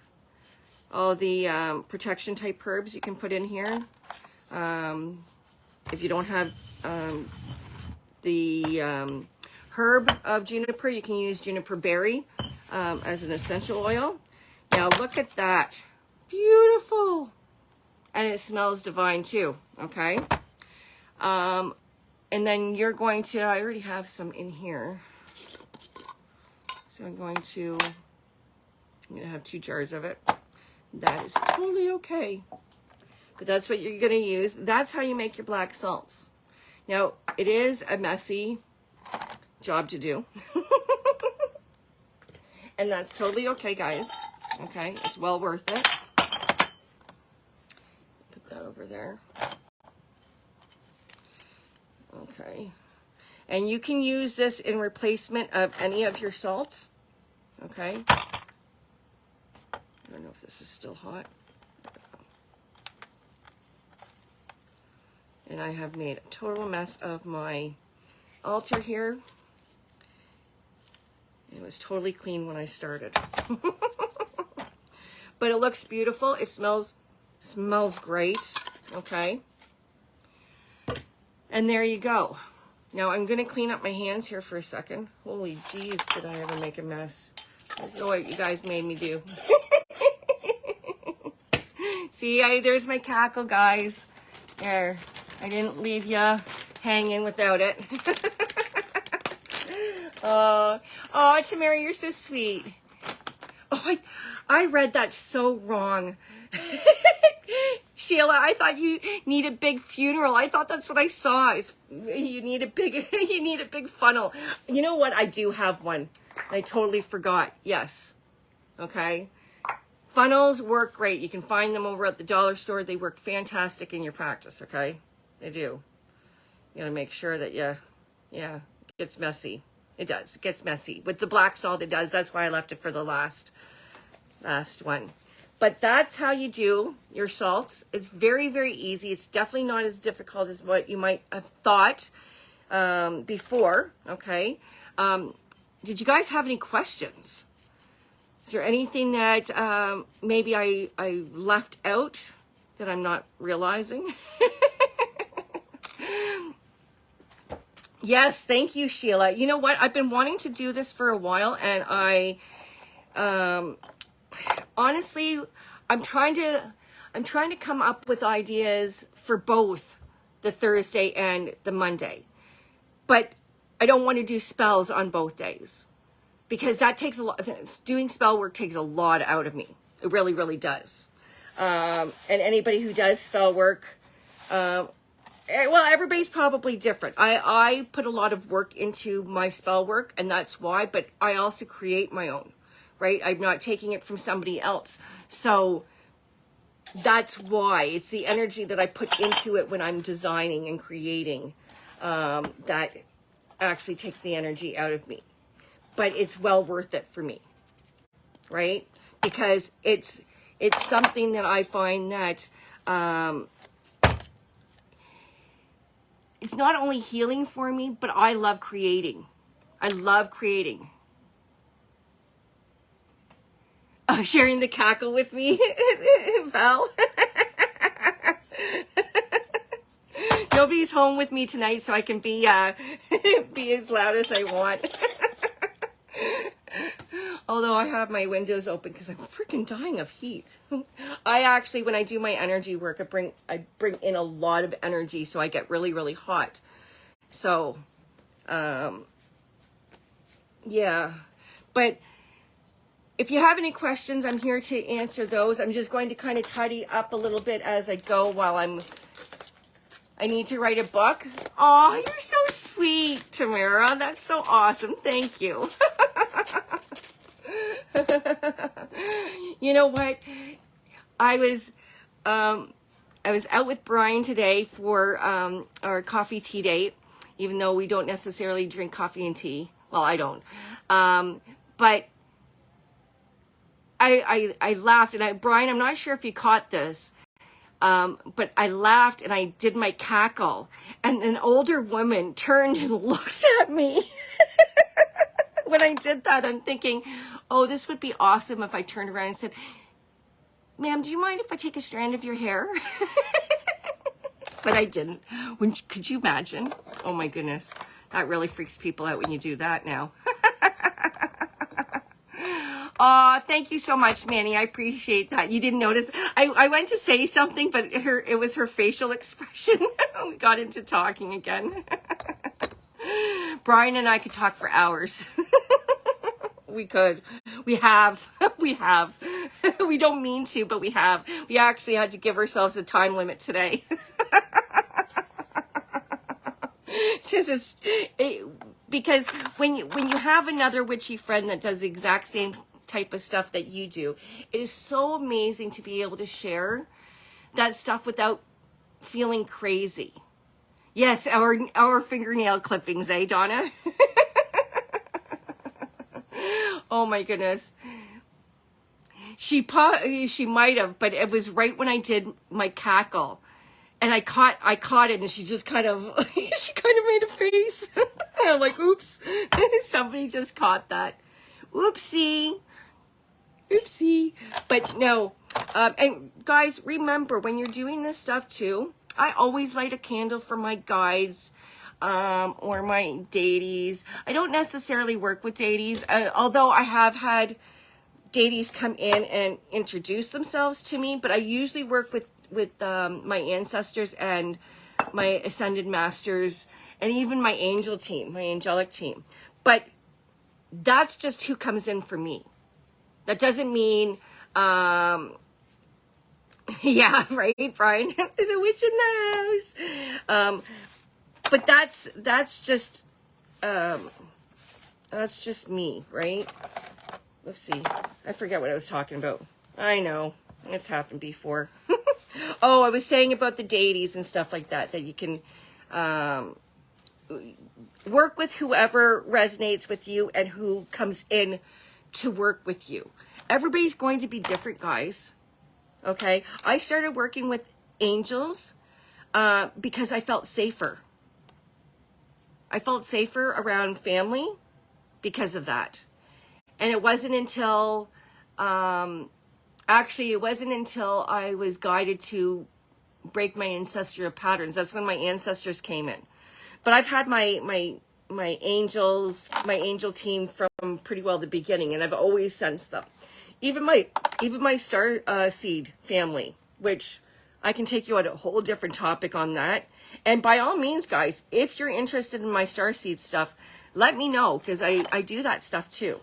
All the protection type herbs you can put in here. If you don't have the herb of juniper. You can use juniper berry as an essential oil. Now look at that. Beautiful. And it smells divine too, okay? And then you're going to, I already have some in here. So I'm going to have 2 jars of it. That is totally okay. But that's what you're going to use. That's how you make your black salts. Now, it is a messy job to do. And that's totally okay, guys. Okay, it's well worth it. Put that over there. Okay. And you can use this in replacement of any of your salts. Okay. I don't know if this is still hot. And I have made a total mess of my altar here. It was totally clean when I started. But it looks beautiful. It smells great. Okay. And there you go. Now I'm going to clean up my hands here for a second. Holy jeez, did I ever make a mess. Look at what you guys made me do. See, there's my cackle, guys. There. I didn't leave you hanging without it. Oh, Tamara, you're so sweet. Oh, I read that so wrong. Sheila, I thought you need a big funeral. I thought that's what I saw. You need a big funnel. You know what? I do have one. I totally forgot. Yes. Okay. Funnels work great. You can find them over at the dollar store. They work fantastic in your practice. Okay. They do. You gotta make sure that it gets messy. It does. It gets messy. With the black salt, it does. That's why I left it for the last one. But that's how you do your salts. It's very, very easy. It's definitely not as difficult as what you might have thought before. Okay. Did you guys have any questions? Is there anything that maybe I left out that I'm not realizing? Yes, thank you, Sheila. You know what? I've been wanting to do this for a while, and I honestly, I'm trying to come up with ideas for both the Thursday and the Monday. But I don't want to do spells on both days because that takes a lot. Doing spell work takes a lot out of me. It really, really does. And anybody who does spell work, well, everybody's probably different. I put a lot of work into my spell work, and that's why, but I also create my own, right? I'm not taking it from somebody else. So that's why it's the energy that I put into it when I'm designing and creating that actually takes the energy out of me. But it's well worth it for me, right? Because it's something that I find that it's not only healing for me, but I love creating. I love creating. Sharing the cackle with me, Val. Nobody's home with me tonight, so I can be as loud as I want. Although I have my windows open because I'm freaking dying of heat. I actually, when I do my energy work, I bring in a lot of energy, so I get really, really hot. So, yeah. But if you have any questions, I'm here to answer those. I'm just going to kind of tidy up a little bit as I go while I need to write a book. Oh, you're so sweet, Tamara. That's so awesome. Thank you. You know what? I was out with Brian today for our coffee tea date, even though we don't necessarily drink coffee and tea. Well, I don't. But I laughed, and Brian, I'm not sure if you caught this, but I laughed and I did my cackle, and an older woman turned and looked at me. When I did that, I'm thinking, oh, this would be awesome if I turned around and said, ma'am, do you mind if I take a strand of your hair? But I didn't. Could you imagine? Oh my goodness. That really freaks people out when you do that now. Aw, thank you so much, Manny. I appreciate that. You didn't notice. I went to say something, but it was her facial expression. We got into talking again. Brian and I could talk for hours. We could. We have. We have. We don't mean to, but we have. We actually had to give ourselves a time limit today. Because when you have another witchy friend that does the exact same type of stuff that you do, it is so amazing to be able to share that stuff without feeling crazy. Yes, our fingernail clippings, eh, Donna? Oh my goodness. She might have, but it was right when I did my cackle. And I caught it, and she just kind of made a face. I'm like, oops, somebody just caught that. Oopsie. But no, and guys, remember, when you're doing this stuff too, I always light a candle for my guides, or my deities. I don't necessarily work with deities, although I have had deities come in and introduce themselves to me, but I usually work with my ancestors and my ascended masters, and even my angel team, my angelic team. But that's just who comes in for me. That doesn't mean, yeah, right, Brian? There's a witch in the house. But that's just me, right? Let's see. I forget what I was talking about. I know. It's happened before. Oh, I was saying about the deities and stuff like that you can work with whoever resonates with you and who comes in to work with you. Everybody's going to be different, guys. Okay? I started working with angels because I felt safer. I felt safer around family because of that. And it wasn't until... Actually, it wasn't until I was guided to break my ancestral patterns. That's when my ancestors came in. But I've had my angel team from pretty well the beginning, and I've always sensed them. Even my star seed family, which I can take you on a whole different topic on that. And by all means, guys, if you're interested in my star seed stuff, let me know, because I do that stuff too.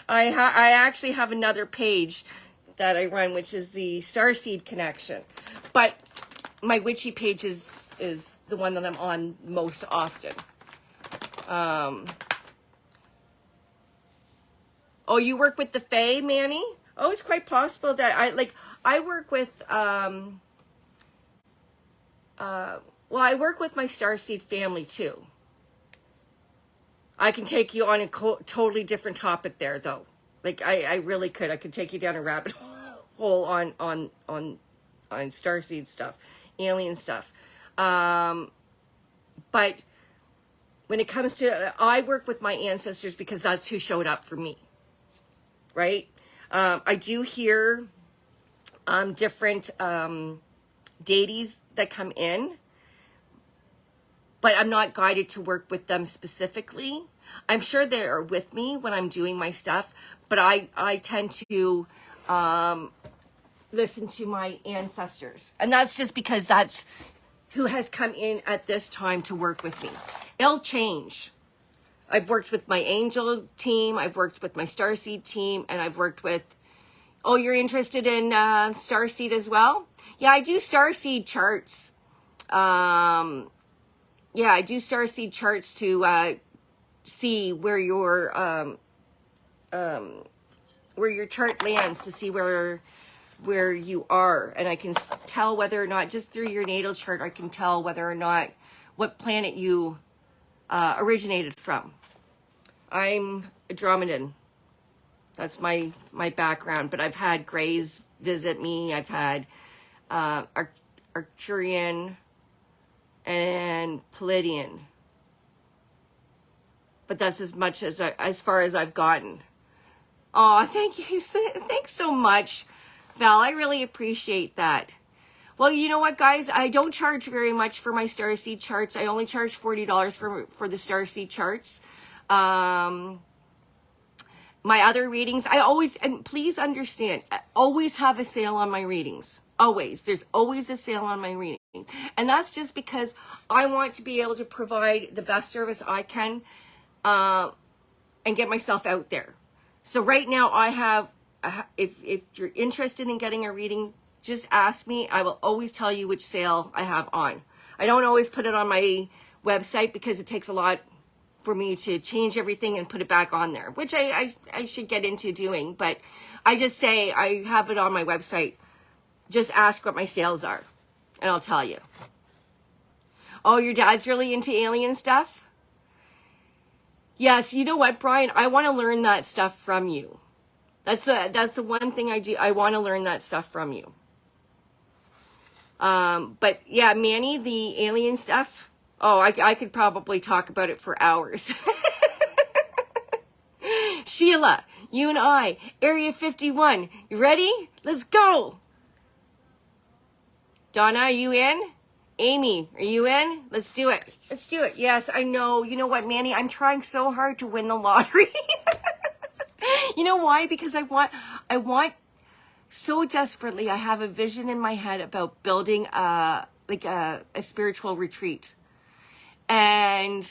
I actually have another page that I run, which is the Starseed Connection. But my witchy page is the one that I'm on most often. Oh, you work with the Fae, Manny? Oh, it's quite possible that I work with well, I work with my Starseed family too. I can take you on a totally different topic there, though. Like, I really could. I could take you down a rabbit hole on starseed stuff, alien stuff. But when it comes to, I work with my ancestors because that's who showed up for me, right? I do hear different deities that come in, but I'm not guided to work with them specifically. I'm sure they are with me when I'm doing my stuff, but I tend to listen to my ancestors. And that's just because that's who has come in at this time to work with me. It'll change. I've worked with my angel team, I've worked with my starseed team, and I've worked with, oh, you're interested in starseed as well? Yeah, I do starseed charts. Yeah, I do starseed charts to see where your chart lands, to see where you are, and I can tell whether or not, just through your natal chart, I can tell whether or not what planet you originated from. I'm a Andromedan. That's my background, but I've had Greys visit me. I've had Arcturian and Palladian, but that's as far as I've gotten. Oh, thank you. Thanks so much, Val. I really appreciate that. Well, you know what, guys? I don't charge very much for my starseed charts. I only charge $40 for the starseed charts. My other readings, I always, and please understand, I always have a sale on my readings. Always. There's always a sale on my readings. And that's just because I want to be able to provide the best service I can and get myself out there. So right now I have, if you're interested in getting a reading, just ask me. I will always tell you which sale I have on. I don't always put it on my website because it takes a lot for me to change everything and put it back on there, which I should get into doing. But I just say I have it on my website. Just ask what my sales are, and I'll tell you. Oh, your dad's really into alien stuff? Yes, you know what, Brian? I want to learn that stuff from you. That's the one thing I do. I want to learn that stuff from you. But yeah, Manny, the alien stuff. Oh, I could probably talk about it for hours. Sheila, you and I, Area 51. You ready? Let's go. Donna, are you in? Amy, are you in? Let's do it. Let's do it. Yes, I know. You know what, Manny? I'm trying so hard to win the lottery. You know why? Because I want so desperately. I have a vision in my head about building a spiritual retreat. And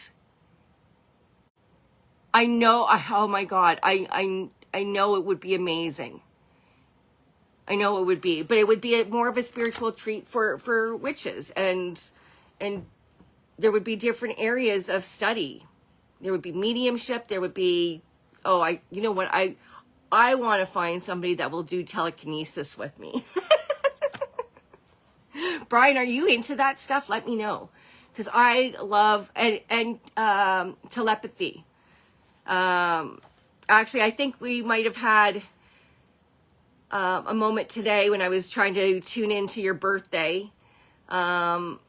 I know, oh my God, I know it would be amazing. I know it would be, but it would be more of a spiritual treat for witches, and there would be different areas of study. There would be mediumship. There would be, you know what? I want to find somebody that will do telekinesis with me. Brian, are you into that stuff? Let me know, because I love and telepathy. Actually, I think we might have had a moment today when I was trying to tune into your birthday. And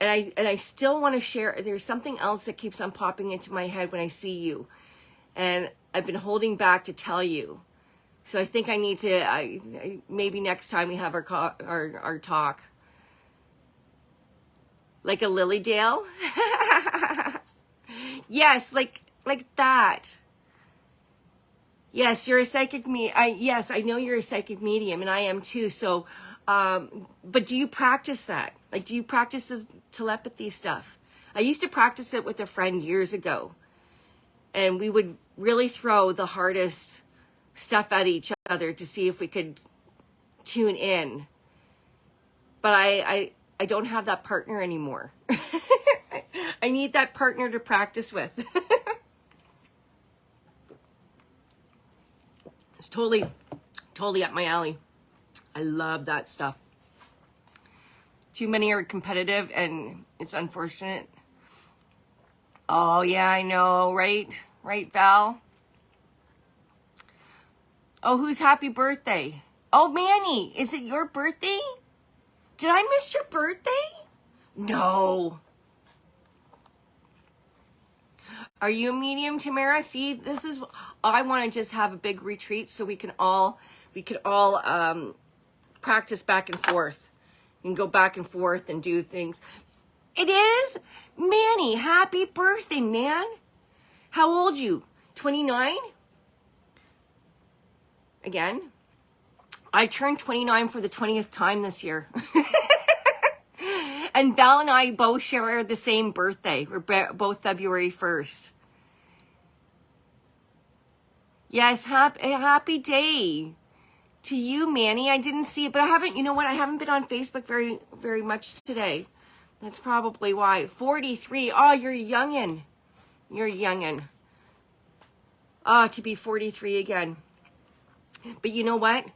I still want to share. There's something else that keeps on popping into my head when I see you, and I've been holding back to tell you. So I think I need to. Maybe next time we have our talk, like a lily dale. Yes, like that. Yes, you're a psychic yes, I know you're a psychic medium, and I am too. So, but do you practice that? Like, do you practice the telepathy stuff? I used to practice it with a friend years ago, and we would really throw the hardest stuff at each other to see if we could tune in. But I don't have that partner anymore. I need that partner to practice with. It's totally up my alley. I love that stuff. Too many are competitive, and it's unfortunate. Oh, yeah, I know, right? Right, Val? Oh, whose happy birthday? Oh, Manny, is it your birthday? Did I miss your birthday? No. Are you a medium, Tamara? See, this is, I want to just have a big retreat so we could all practice back and forth. You can go back and forth and do things. It is? Manny, happy birthday, man. How old you? 29? Again? I turned 29 for the 20th time this year. And Val and I both share the same birthday. We're both February 1st. Yes, happy day to you, Manny. I didn't see it, but I haven't, you know what? I haven't been on Facebook very, very much today. That's probably why. 43. Oh, you're a youngin'. You're a youngin'. Oh, to be 43 again. But you know what?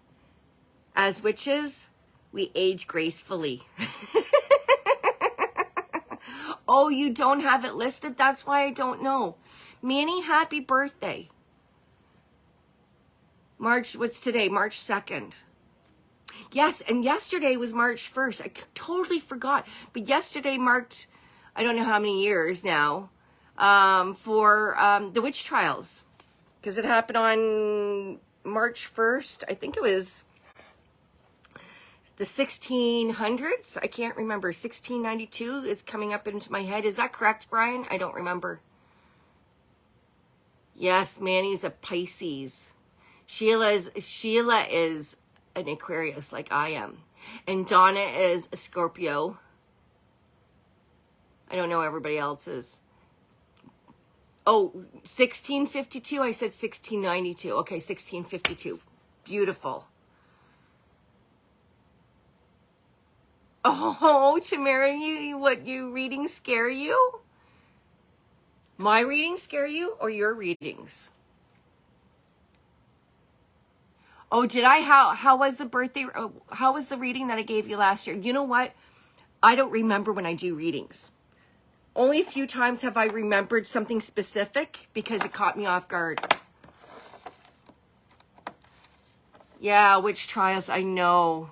As witches, we age gracefully. Oh, you don't have it listed? That's why I don't know. Manny, happy birthday. What's today? March 2nd. Yes, and yesterday was March 1st. I totally forgot. But yesterday marked, I don't know how many years now, for the witch trials. Because it happened on March 1st. I think it was the 1600s. I can't remember. 1692 is coming up into my head. Is that correct, Brian? I don't remember. Yes, Manny's a Pisces. Sheila is an Aquarius like I am. And Donna is a Scorpio. I don't know everybody else's. Oh, 1652. I said 1692. Okay, 1652. Beautiful. Oh, Tamara, what readings scare you? My readings scare you or your readings? Oh, did I? How was the birthday? How was the reading that I gave you last year? You know what? I don't remember when I do readings. Only a few times have I remembered something specific because it caught me off guard. Yeah, witch trials, I know.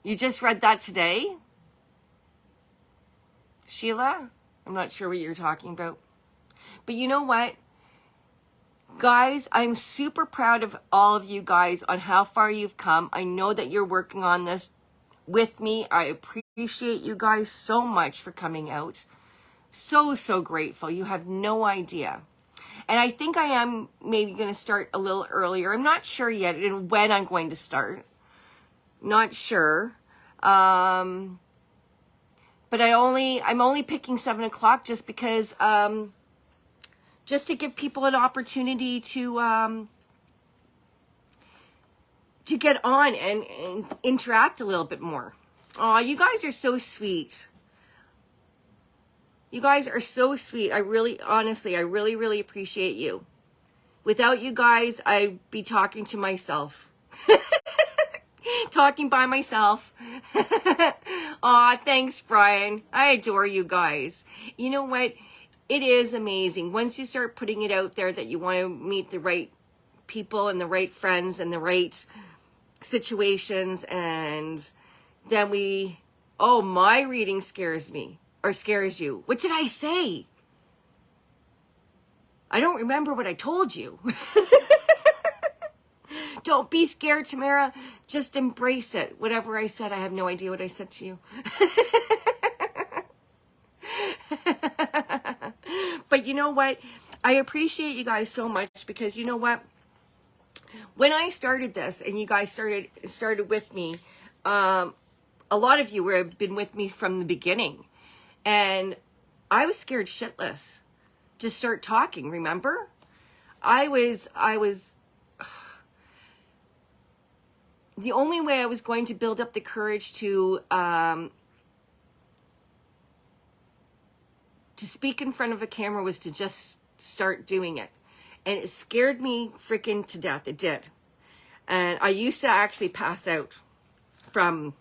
You just read that today? Sheila? I'm not sure what you're talking about. But you know what? Guys, I'm super proud of all of you guys on how far you've come. I know that you're working on this with me. I appreciate you guys so much for coming out. So, so grateful. You have no idea. And I think I am maybe going to start a little earlier. I'm not sure yet when I'm going to start. Not sure. But I'm only picking 7 o'clock just because, just to give people an opportunity to get on and interact a little bit more. Aw, you guys are so sweet. You guys are so sweet. I really, honestly, I really, really appreciate you. Without you guys, I'd be talking to myself. Talking by myself. Aw, thanks, Brian. I adore you guys. You know what? It is amazing. Once you start putting it out there that you want to meet the right people and the right friends and the right situations, and then my reading scares me. Or scares you. What did I say? I don't remember what I told you. Don't be scared, Tamara. Just embrace it. Whatever I said, I have no idea what I said to you. But you know what? I appreciate you guys so much because you know what? When I started this and you guys started with me, a lot of you have been with me from the beginning. And I was scared shitless to start talking, remember? I was the only way I was going to build up the courage to speak in front of a camera was to just start doing it. And it scared me freaking to death. It did. And I used to actually pass out from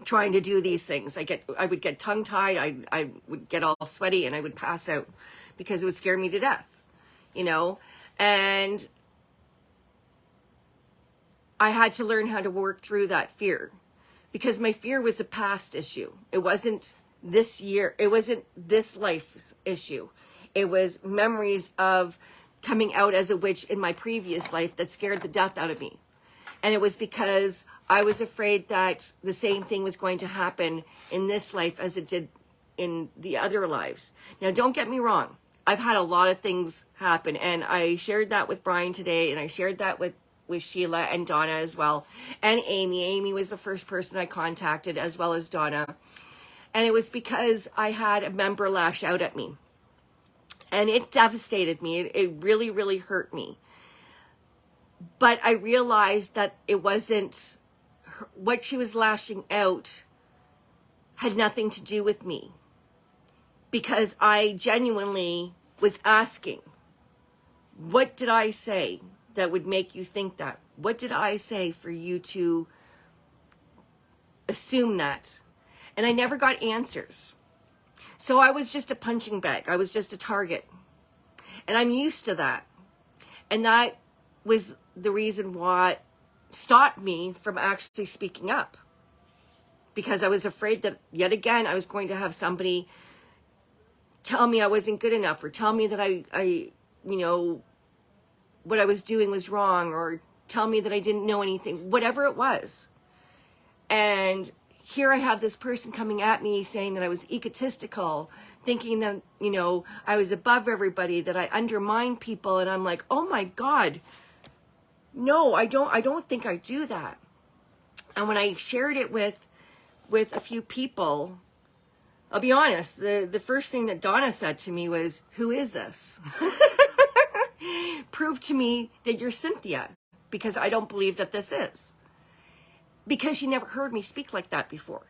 trying to do these things. I would get tongue-tied, I would get all sweaty, and I would pass out because it would scare me to death, you know? And I had to learn how to work through that fear because my fear was a past issue. It wasn't this year. It wasn't this life's issue. It was memories of coming out as a witch in my previous life that scared the death out of me. And it was because I was afraid that the same thing was going to happen in this life as it did in the other lives. Now, don't get me wrong. I've had a lot of things happen, and I shared that with Brian today, and I shared that with Sheila and Donna as well, and Amy. Amy was the first person I contacted, as well as Donna. And it was because I had a member lash out at me. And it devastated me. It really, really hurt me. But I realized that it wasn't what she was lashing out had nothing to do with me, because I genuinely was asking, what did I say that would make you think that? What did I say for you to assume that? And I never got answers. So I was just a punching bag. I was just a target. And I'm used to that. And that was the reason why stopped me from actually speaking up, because I was afraid that yet again I was going to have somebody tell me I wasn't good enough, or tell me that I what I was doing was wrong, or tell me that I didn't know anything, whatever it was. And here I have this person coming at me saying that I was egotistical, thinking that, you know, I was above everybody, that I undermine people. And I'm like, oh my God, no, I don't think I do that. And when I shared it with a few people, I'll be honest, the first thing that Donna said to me was, who is this? Prove to me that you're Cynthia, because I don't believe that this is. Because she never heard me speak like that before.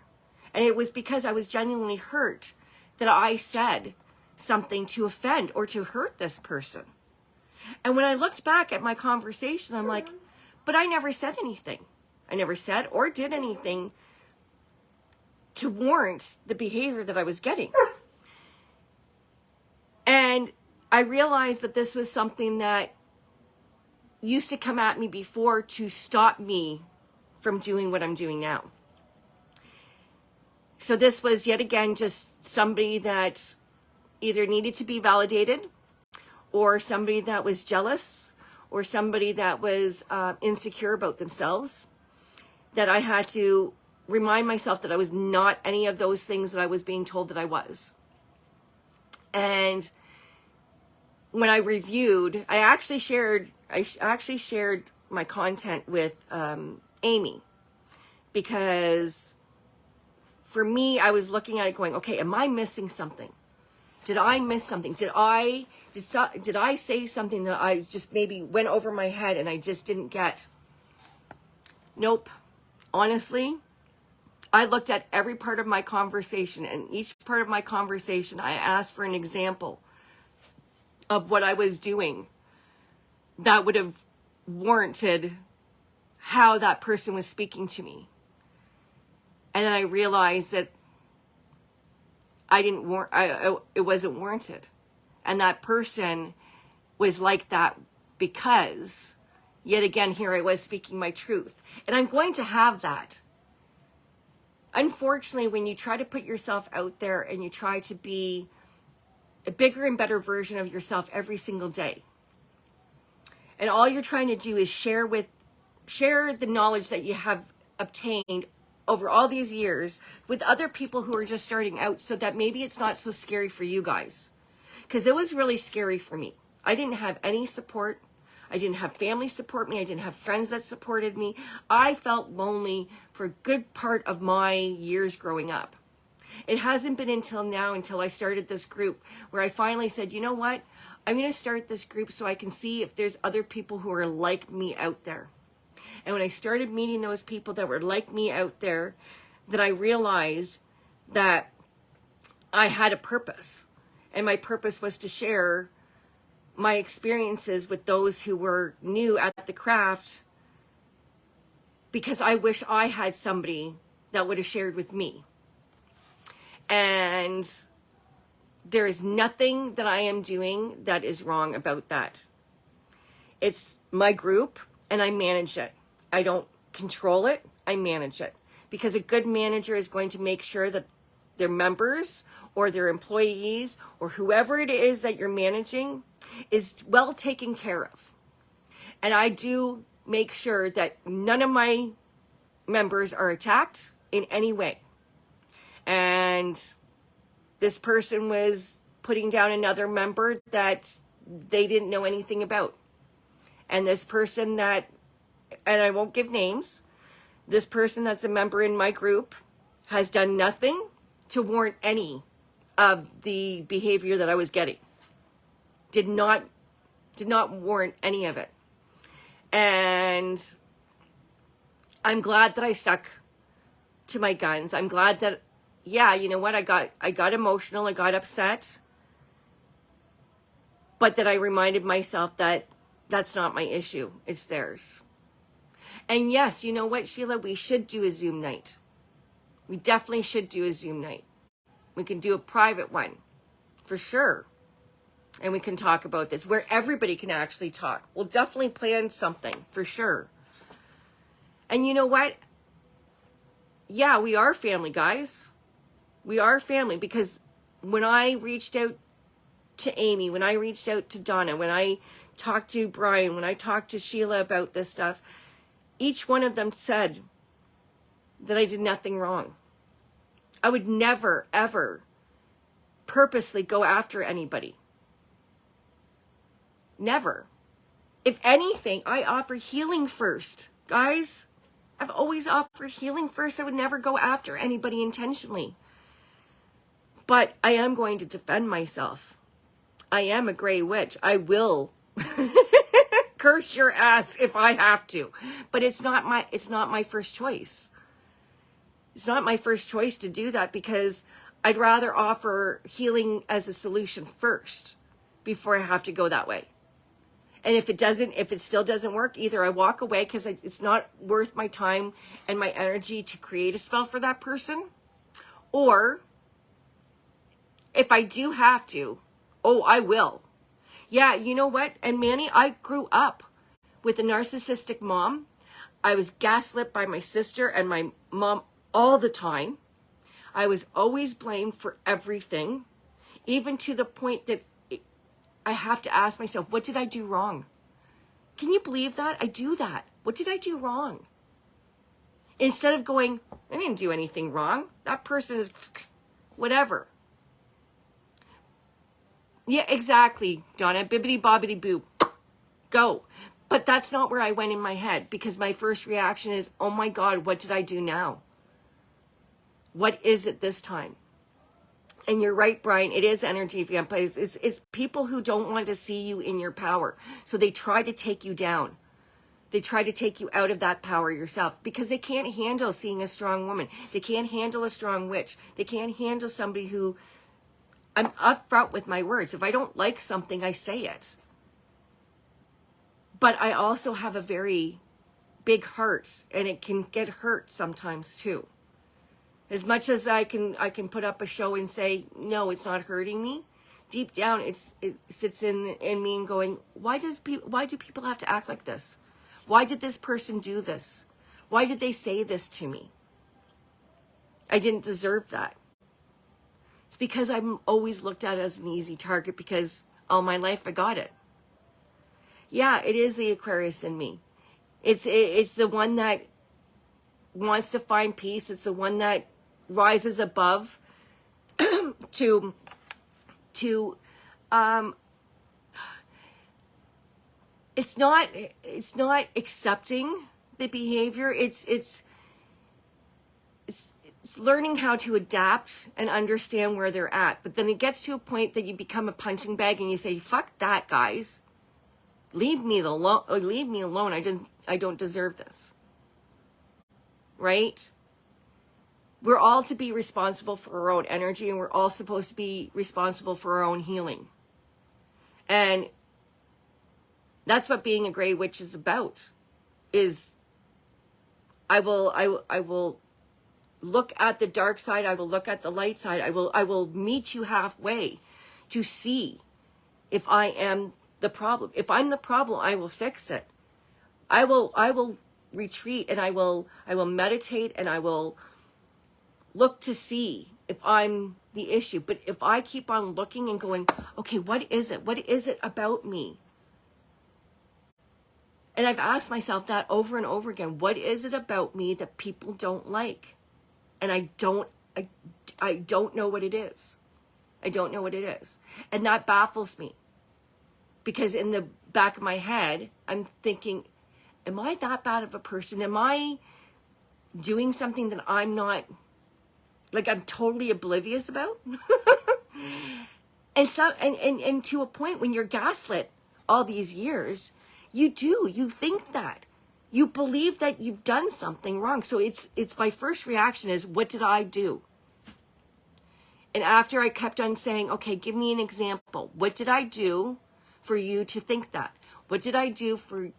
And it was because I was genuinely hurt that I said something to offend or to hurt this person. And when I looked back at my conversation, I'm like, but I never said anything. I never said or did anything to warrant the behavior that I was getting. And I realized that this was something that used to come at me before to stop me from doing what I'm doing now. So this was yet again just somebody that either needed to be validated, or somebody that was jealous, or somebody that was insecure about themselves, that I had to remind myself that I was not any of those things that I was being told that I was. And when I reviewed, I actually shared my content with Amy, because for me, I was looking at it going, okay, am I missing something? Did I miss something? Did I say something that I just maybe went over my head and I just didn't get? Nope. Honestly, I looked at every part of my conversation, and each part of my conversation, I asked for an example of what I was doing that would have warranted how that person was speaking to me. And then I realized that it wasn't warranted. And that person was like that because, yet again, here I was speaking my truth. And I'm going to have that. Unfortunately, when you try to put yourself out there and you try to be a bigger and better version of yourself every single day, and all you're trying to do is share the knowledge that you have obtained over all these years with other people who are just starting out, so that maybe it's not so scary for you guys. Because it was really scary for me. I didn't have any support. I didn't have family support me. I didn't have friends that supported me. I felt lonely for a good part of my years growing up. It hasn't been until now, until I started this group, where I finally said, you know what? I'm going to start this group so I can see if there's other people who are like me out there. And when I started meeting those people that were like me out there, that I realized that I had a purpose. And my purpose was to share my experiences with those who were new at the craft, because I wish I had somebody that would have shared with me. And there is nothing that I am doing that is wrong about that. It's my group and I manage it. I don't control it, I manage it. Because a good manager is going to make sure that their members or their employees or whoever it is that you're managing is well taken care of. And I do make sure that none of my members are attacked in any way. And this person was putting down another member that they didn't know anything about. And this person that, and I won't give names, this person that's a member in my group has done nothing to warrant any of the behavior that I was getting. Did not warrant any of it. And I'm glad that I stuck to my guns. I'm glad that, yeah, you know what, I got emotional, I got upset, but that I reminded myself that that's not my issue, it's theirs. And yes, you know what, Sheila, we should do a Zoom night. We definitely should do a Zoom night. We can do a private one, for sure. And we can talk about this, where everybody can actually talk. We'll definitely plan something, for sure. And you know what? Yeah, we are family, guys. We are family, because when I reached out to Amy, when I reached out to Donna, when I talked to Brian, when I talked to Sheila about this stuff, each one of them said that I did nothing wrong. I would never, ever purposely go after anybody. Never. If anything, I offer healing first. Guys, I've always offered healing first. I would never go after anybody intentionally. But I am going to defend myself. I am a gray witch. I will curse your ass if I have to. But it's not my first choice. It's not my first choice to do that, because I'd rather offer healing as a solution first before I have to go that way. And if it still doesn't work, either I walk away because it's not worth my time and my energy to create a spell for that person, or if I do have to, I will. Yeah, you know what? And Manny, I grew up with a narcissistic mom. I was gaslit by my sister and my mom all the time. I was always blamed for everything, even to the point that I have to ask myself, what did I do wrong? Can you believe that? I do that. What did I do wrong? Instead of going, I didn't do anything wrong. That person is whatever. Yeah, exactly, Donna. Bibbidi bobbidi boo. Go. But that's not where I went in my head, because my first reaction is, oh my God, what did I do now? What is it this time? And you're right, Brian, it is energy vampires. It's people who don't want to see you in your power. So they try to take you down. They try to take you out of that power yourself, because they can't handle seeing a strong woman. They can't handle a strong witch. They can't handle somebody who... I'm upfront with my words. If I don't like something, I say it. But I also have a very big heart, and it can get hurt sometimes too. As much as I can put up a show and say, no, it's not hurting me, deep down it sits in me and going, why do people have to act like this? Why did this person do this? Why did they say this to me? I didn't deserve that. It's because I'm always looked at as an easy target, because all my life I got it. Yeah, it is the Aquarius in me. It's the one that wants to find peace. It's the one that rises above to it's not accepting the behavior. It's learning how to adapt and understand where they're at. But then it gets to a point that you become a punching bag and you say, fuck that, guys. Leave me alone. Leave me alone. I don't deserve this. Right? We're all to be responsible for our own energy, and we're all supposed to be responsible for our own healing. And that's what being a gray witch is about. Is I will look at the dark side, I will look at the light side, I will meet you halfway to see if I am the problem. If I'm the problem, I will fix it. I will retreat, and I will meditate, and I will look to see if I'm the issue. But if I keep on looking and going, okay, what is it? What is it about me? And I've asked myself that over and over again. What is it about me that people don't like? And I don't know what it is. I don't know what it is. And that baffles me. Because in the back of my head, I'm thinking, am I that bad of a person? Am I doing something that I'm not, like, I'm totally oblivious about? And to a point when you're gaslit all these years, you think that. You believe that you've done something wrong. So it's my first reaction is, what did I do? And after I kept on saying, okay, give me an example. What did I do for you to think that? What did I do for,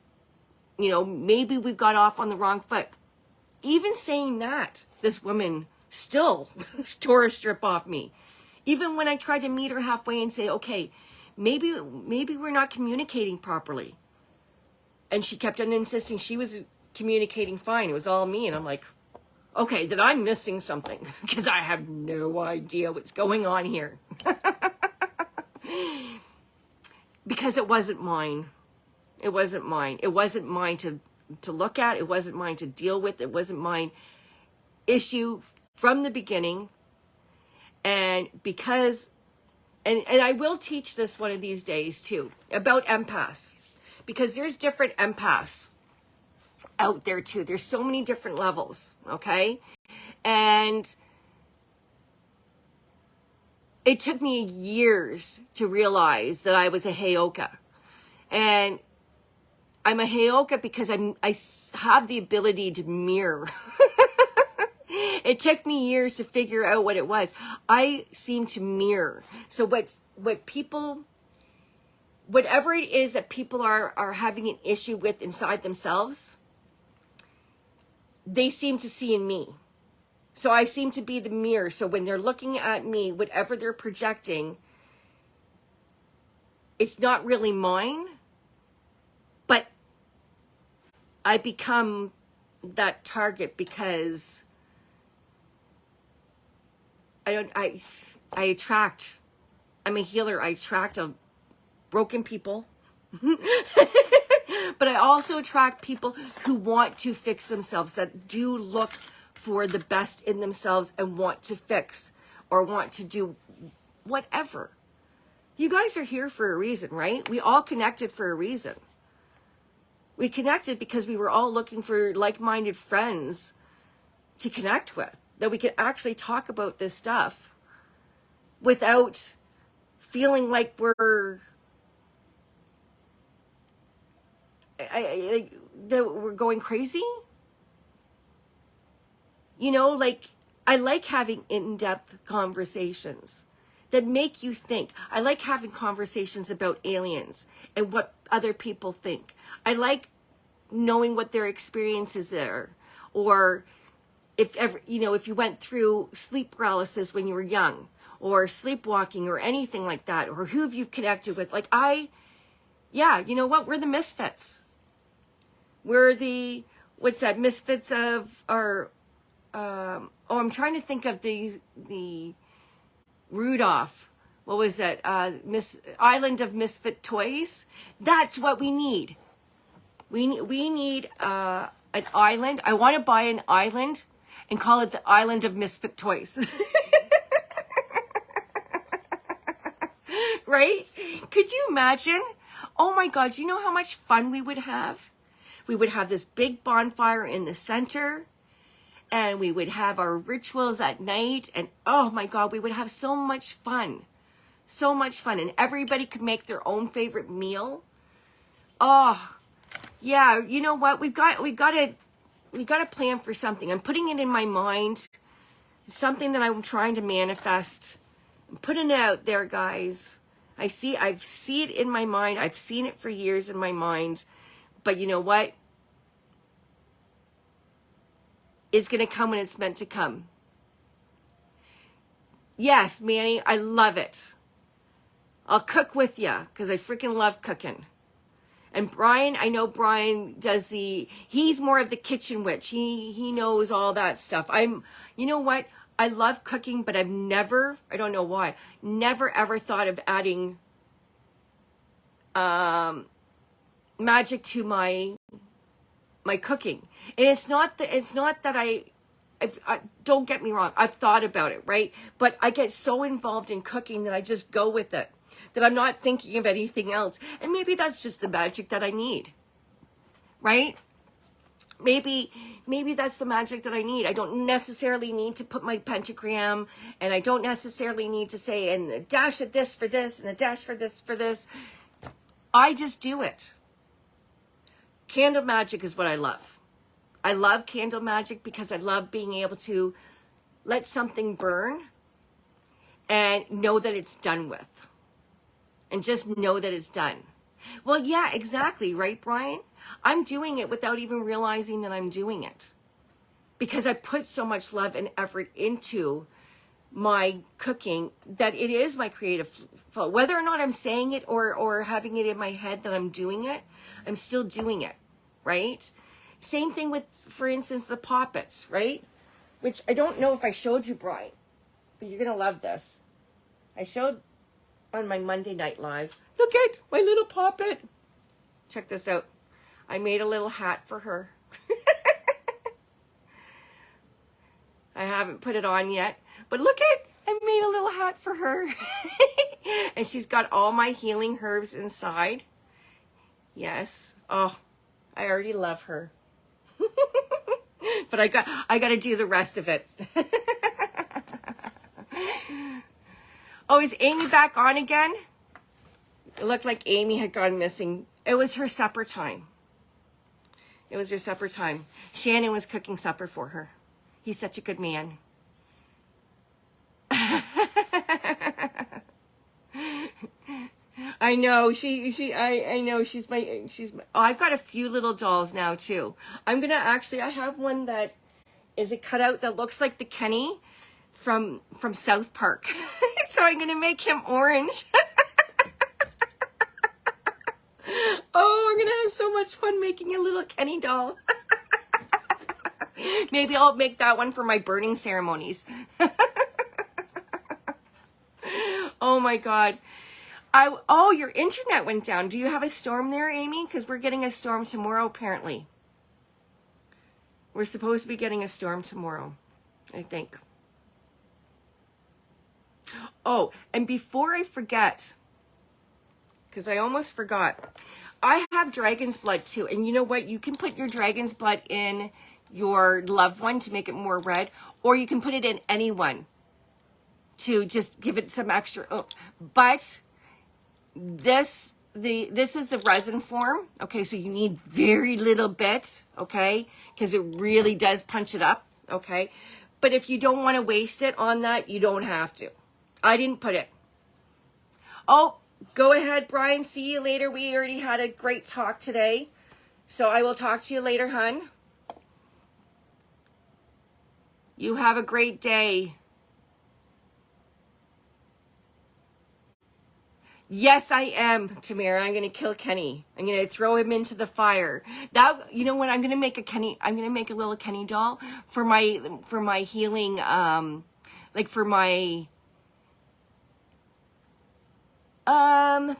maybe we got off on the wrong foot. Even saying that, this woman still tore a strip off me. Even when I tried to meet her halfway and say, okay, maybe we're not communicating properly. And she kept on insisting she was communicating fine. It was all me. And I'm like, okay, then I'm missing something, because I have no idea what's going on here. Because it wasn't mine. It wasn't mine. It wasn't mine to look at. It wasn't mine to deal with. It wasn't mine issue from the beginning. And because, and I will teach this one of these days too, about empaths, because there's different empaths out there too. There's so many different levels, okay? And it took me years to realize that I was a Heyoka. And I'm a Heyoka because I have the ability to mirror. It took me years to figure out what it was. I seem to mirror. So what people, whatever it is that people are having an issue with inside themselves, they seem to see in me. So I seem to be the mirror. So when they're looking at me, whatever they're projecting, it's not really mine, but I become that target because I attract, I'm a healer. I attract broken people, but I also attract people who want to fix themselves, that do look for the best in themselves and want to fix or want to do whatever. You guys are here for a reason, right? We all connected for a reason. We connected because we were all looking for like-minded friends to connect with, that we could actually talk about this stuff without feeling like we're that we're going crazy. You know, like, I like having in-depth conversations that make you think. I like having conversations about aliens and what other people think. I like knowing what their experiences are, or if ever, you know, if you went through sleep paralysis when you were young, or sleepwalking, or anything like that, or who have you connected with. Like, yeah, you know what? We're the misfits. We're the, what's that? Misfits of our, I'm trying to think of the Rudolph. What was that? Island of Misfit Toys. That's what we need. We need an island. I want to buy an island and call it the Island of Misfit Toys. Right? Could you imagine? Oh my God, you know how much fun we would have? We would have this big bonfire in the center, and we would have our rituals at night, and oh my God, we would have so much fun. So much fun, and everybody could make their own favorite meal. Oh, yeah, you know what? We got to plan for something. I'm putting it in my mind. Something that I'm trying to manifest. I'm putting it out there, guys. I see it in my mind. I've seen it for years in my mind. But you know what? It's going to come when it's meant to come. Yes, Manny, I love it. I'll cook with you because I freaking love cooking. And Brian, I know Brian does he's more of the kitchen witch. He knows all that stuff. You know what? I love cooking, but I've never, I don't know why, never ever thought of adding magic to my cooking. And it's not that I don't get me wrong, I've thought about it, right? But I get so involved in cooking that I just go with it, that I'm not thinking of anything else. And maybe that's just the magic that I need, right? Maybe that's the magic that I need. I don't necessarily need to put my pentagram, and I don't necessarily need to say, and a dash of this for this, and a dash for this for this. I just do it. Candle magic is what I love. I love candle magic because I love being able to let something burn and know that it's done with. And just know that it's done. Well, yeah, exactly. Right, Brian? I'm doing it without even realizing that I'm doing it. Because I put so much love and effort into my cooking that it is my creative flow. Whether or not I'm saying it or having it in my head that I'm doing it, I'm still doing it, right? Same thing with, for instance, the poppets, right? Which I don't know if I showed you, Brian, but you're going to love this. I showed on my Monday night live. Look at my little poppet. Check this out. I made a little hat for her. I haven't put it on yet, but look at, I made a little hat for her. And she's got all my healing herbs inside. Yes. Oh, I already love her. But I got to do the rest of it. Oh, is Amy back on again? It looked like Amy had gone missing. It was her supper time. It was her supper time. Shannon was cooking supper for her. He's such a good man. I know, I know, oh, I've got a few little dolls now too. I have one that is a cutout that looks like the Kenny from South Park. So I'm gonna make him orange. Oh, I'm gonna have so much fun making a little Kenny doll. Maybe I'll make that one for my burning ceremonies. Oh my God. Oh, your internet went down. Do you have a storm there, Amy? Because we're getting a storm tomorrow, apparently. We're supposed to be getting a storm tomorrow, I think. Oh, and before I forget, because I almost forgot, I have dragon's blood too. And you know what? You can put your dragon's blood in your loved one to make it more red, or you can put it in anyone to just give it some extra. Oh, but this is the resin form. Okay, so you need very little bit, okay, because it really does punch it up, okay. But if you don't want to waste it on that, you don't have to. I didn't put it. Oh, go ahead, Brian. See you later. We already had a great talk today, so I will talk to you later, hun. You have a great day. Yes, I am, Tamara. I'm going to kill Kenny. I'm going to throw him into the fire. That, you know what? I'm going to make a little Kenny doll for my healing, like for my,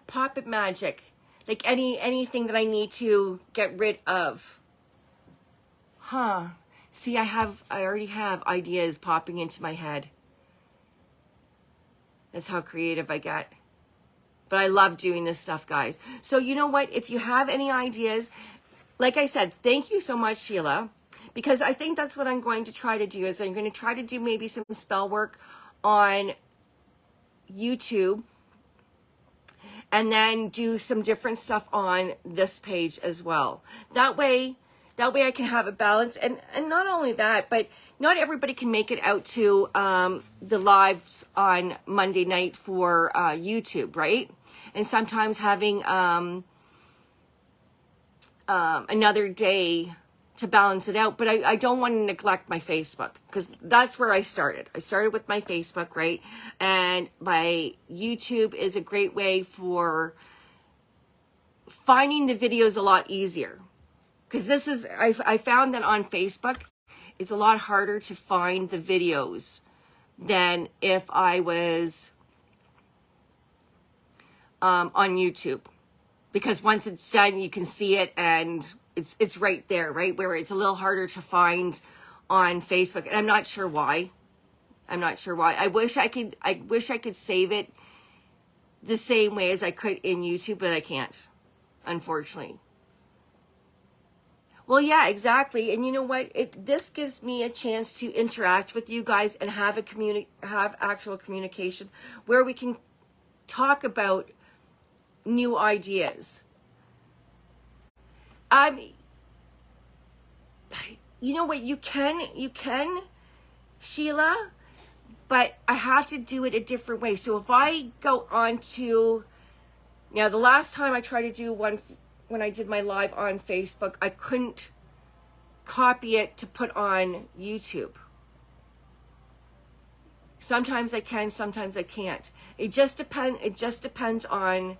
puppet magic. Like anything that I need to get rid of. Huh. See, I already have ideas popping into my head. That's how creative I get. But I love doing this stuff, guys. So you know what? If you have any ideas, like I said, thank you so much, Sheila, because I think that's what I'm going to try to do is I'm going to try to do maybe some spell work on YouTube and then do some different stuff on this page as well. That way I can have a balance. And not only that, but not everybody can make it out to the lives on Monday night for YouTube, right? And sometimes having another day to balance it out. But I don't want to neglect my Facebook because that's where I started. I started with my Facebook, right? And my YouTube is a great way for finding the videos a lot easier. Because I found that on Facebook, it's a lot harder to find the videos than if I was on YouTube. Because once it's done, you can see it and it's right there, right? Where it's a little harder to find on Facebook. And I'm not sure why. I wish I could save it the same way as I could in YouTube, but I can't, unfortunately. Well, yeah, exactly. And you know what? This gives me a chance to interact with you guys and have actual communication where we can talk about new ideas. You know what? You can, Sheila, but I have to do it a different way. So if I go on to, now the last time I tried to do one when I did my live on Facebook, I couldn't copy it to put on YouTube. Sometimes I can, sometimes I can't. It just depends on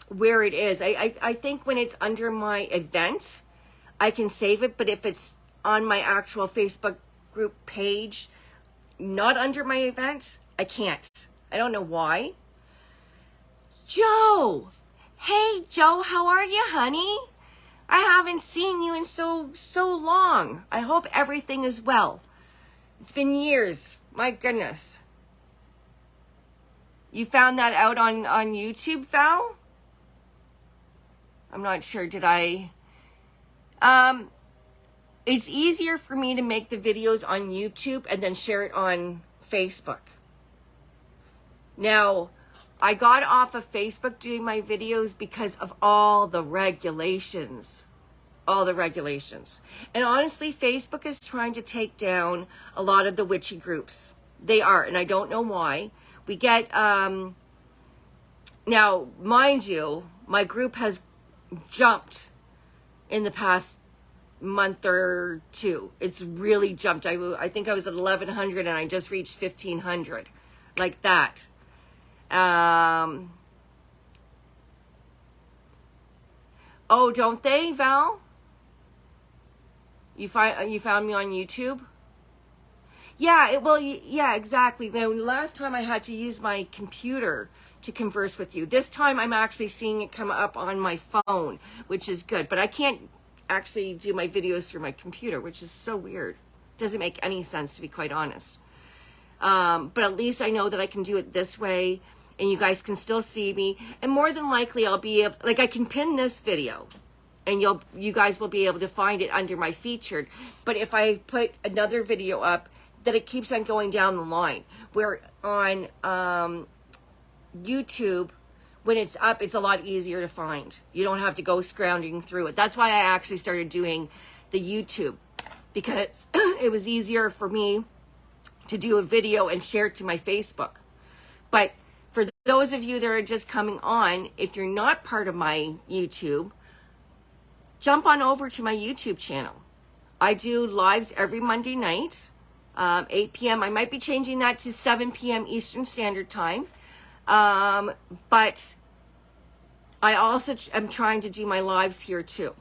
where it is. I think when it's under my event, I can save it, but if it's on my actual Facebook group page, not under my event, I can't. I don't know why. Joe. Hey, Joe, how are you, honey? I haven't seen you in so long. I hope everything is well. It's been years. My goodness. You found that out on YouTube, Val? I'm not sure. Did I? It's easier for me to make the videos on YouTube and then share it on Facebook. Now, I got off of Facebook doing my videos because of all the regulations. All the regulations. And honestly, Facebook is trying to take down a lot of the witchy groups. They are, and I don't know why. We get, now, mind you, my group has jumped in the past month or two. It's really jumped. I think I was at 1,100 and I just reached 1,500. Like that. Oh, don't they, Val? You found me on YouTube? Yeah, yeah, exactly. Now, last time I had to use my computer to converse with you. This time I'm actually seeing it come up on my phone, which is good. But I can't actually do my videos through my computer, which is so weird. Doesn't make any sense, to be quite honest. But at least I know that I can do it this way, and you guys can still see me. And more than likely, I'll be able, like, I can pin this video, and you guys will be able to find it under my featured. But if I put another video up, that it keeps on going down the line. Where on YouTube, when it's up, it's a lot easier to find. You don't have to go scrounging through it. That's why I actually started doing the YouTube, because it was easier for me to do a video and share it to my Facebook. But for those of you that are just coming on, if you're not part of my YouTube, jump on over to my YouTube channel. I do lives every Monday night, 8 p.m. I might be changing that to 7 p.m. Eastern Standard Time. But I also am trying to do my lives here too.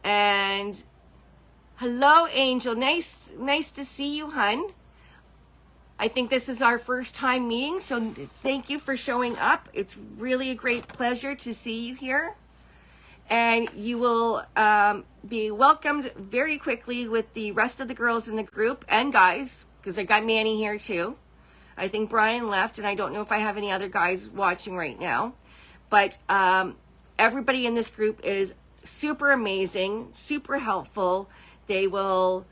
And hello, Angel. Nice to see you, hun. I think this is our first time meeting, so thank you for showing up. It's really a great pleasure to see you here. And you will be welcomed very quickly with the rest of the girls in the group and guys, because I got Manny here too. I think Brian left, and I don't know if I have any other guys watching right now. But everybody in this group is super amazing, super helpful. They will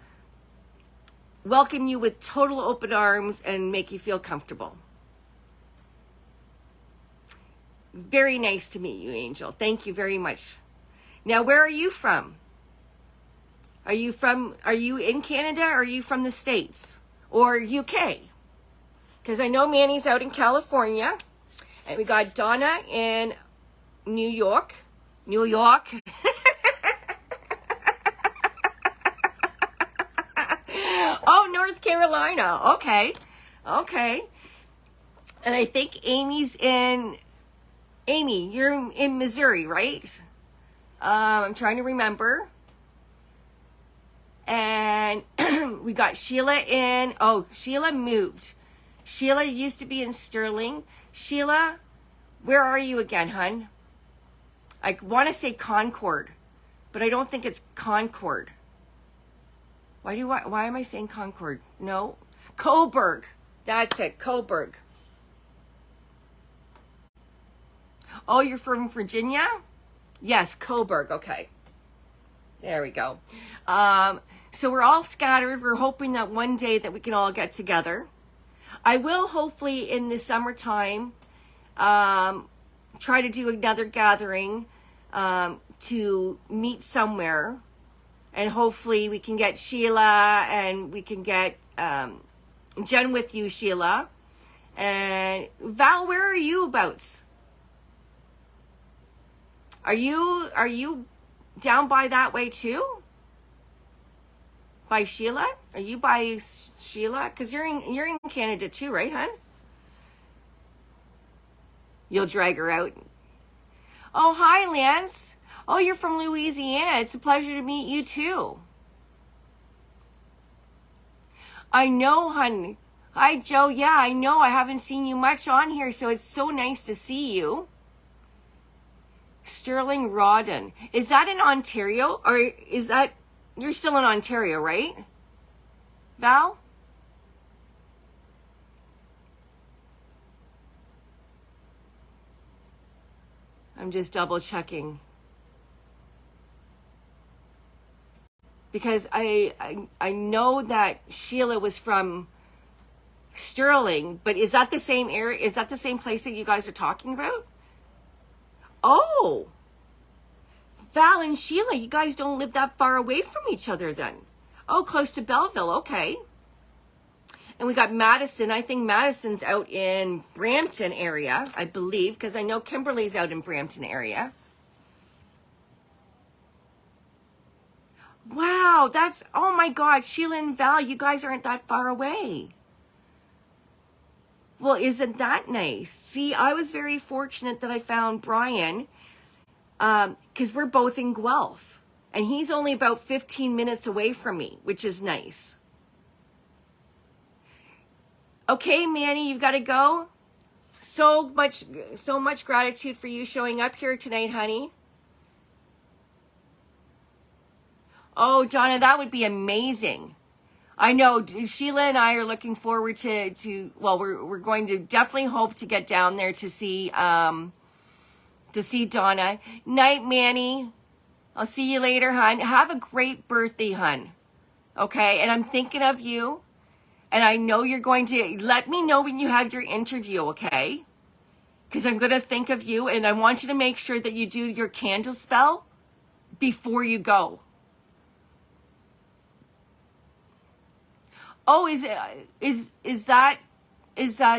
welcome you with total open arms and make you feel comfortable. Very nice to meet you, Angel. Thank you very much. Now, where are you from? Are you in Canada, or are you from the States or UK? Because I know Manny's out in California, and we got Donna in New York. Oh, North Carolina. Okay. And I think Amy, you're in Missouri, right? I'm trying to remember. And we got Sheila in. Oh, Sheila moved. Sheila used to be in Sterling. Sheila, where are you again, hun? I want to say Concord, but I don't think it's Concord. Why am I saying Concord? No. Coburg. That's it. Coburg. Oh, you're from Virginia? Yes, Coburg. Okay. There we go. So we're all scattered. We're hoping that one day that we can all get together. I will hopefully in the summertime try to do another gathering to meet somewhere. And hopefully we can get Sheila, and we can get Jen with you, Sheila. And Val, where are you abouts? Are you down by that way too? By Sheila? Are you by Sheila? Because you're in Canada too, right, hon? You'll drag her out. Oh, hi, Lance. Oh, you're from Louisiana. It's a pleasure to meet you too. I know, hon. Hi, Joe. Yeah, I know. I haven't seen you much on here, so it's so nice to see you. Sterling Rodden. Is that in Ontario? Or is that... You're still in Ontario, right? Val? I'm just double checking. Because I know that Sheila was from Sterling, but is that the same area? Is that the same place that you guys are talking about? Oh, Val and Sheila, you guys don't live that far away from each other then. Oh, close to Belleville. Okay. And we got Madison. I think Madison's out in Brampton area, I believe, because I know Kimberly's out in Brampton area. Wow, that's, oh my God, Sheila and Val, you guys aren't that far away. Well, isn't that nice? See, I was very fortunate that I found Brian, because we're both in Guelph, and he's only about 15 minutes away from me, which is nice. Okay, Manny, you've got to go. So much gratitude for you showing up here tonight, honey. Oh, Donna, that would be amazing. I know Sheila and I are looking forward to well, we're going to definitely hope to get down there to see Donna. Night, Manny. I'll see you later, hun. Have a great birthday, hun. Okay, and I'm thinking of you. And I know you're going to let me know when you have your interview, okay? Because I'm going to think of you, and I want you to make sure that you do your candle spell before you go. Oh, is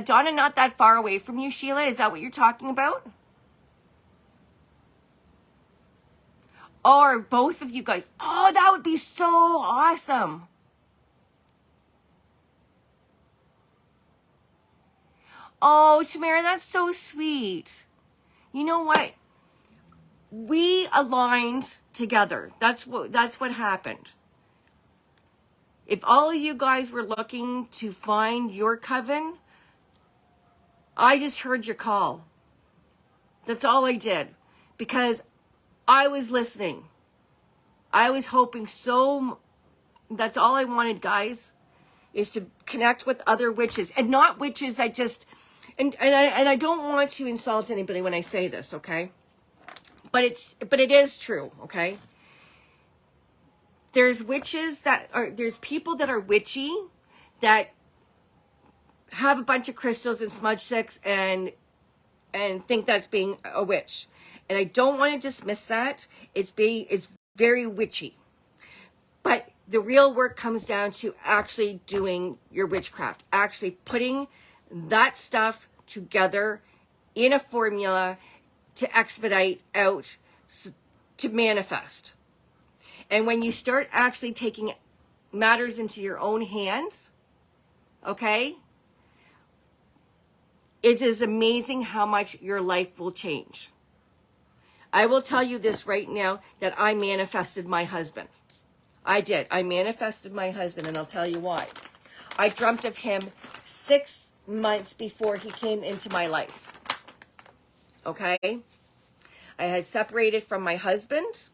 Donna not that far away from you, Sheila? Is that what you're talking about? Or both of you guys? Oh, that would be so awesome. Oh, Tamara, that's so sweet. You know what? We aligned together. That's what happened. If all of you guys were looking to find your coven, I just heard your call. That's all I did. Because I was listening. I was hoping so. That's all I wanted, guys, is to connect with other witches. And not witches that just... And I don't want to insult anybody when I say this, okay? But it is true, okay? There's witches there's people that are witchy, that have a bunch of crystals and smudge sticks and think that's being a witch. And I don't want to dismiss that. It's very witchy. But the real work comes down to actually doing your witchcraft, actually putting that stuff together in a formula to expedite out, to manifest. And when you start actually taking matters into your own hands, okay, it is amazing how much your life will change. I will tell you this right now, that I manifested my husband. I did. I manifested my husband, and I'll tell you why. I dreamt of him 6 months before he came into my life. Okay? I had separated from my husband.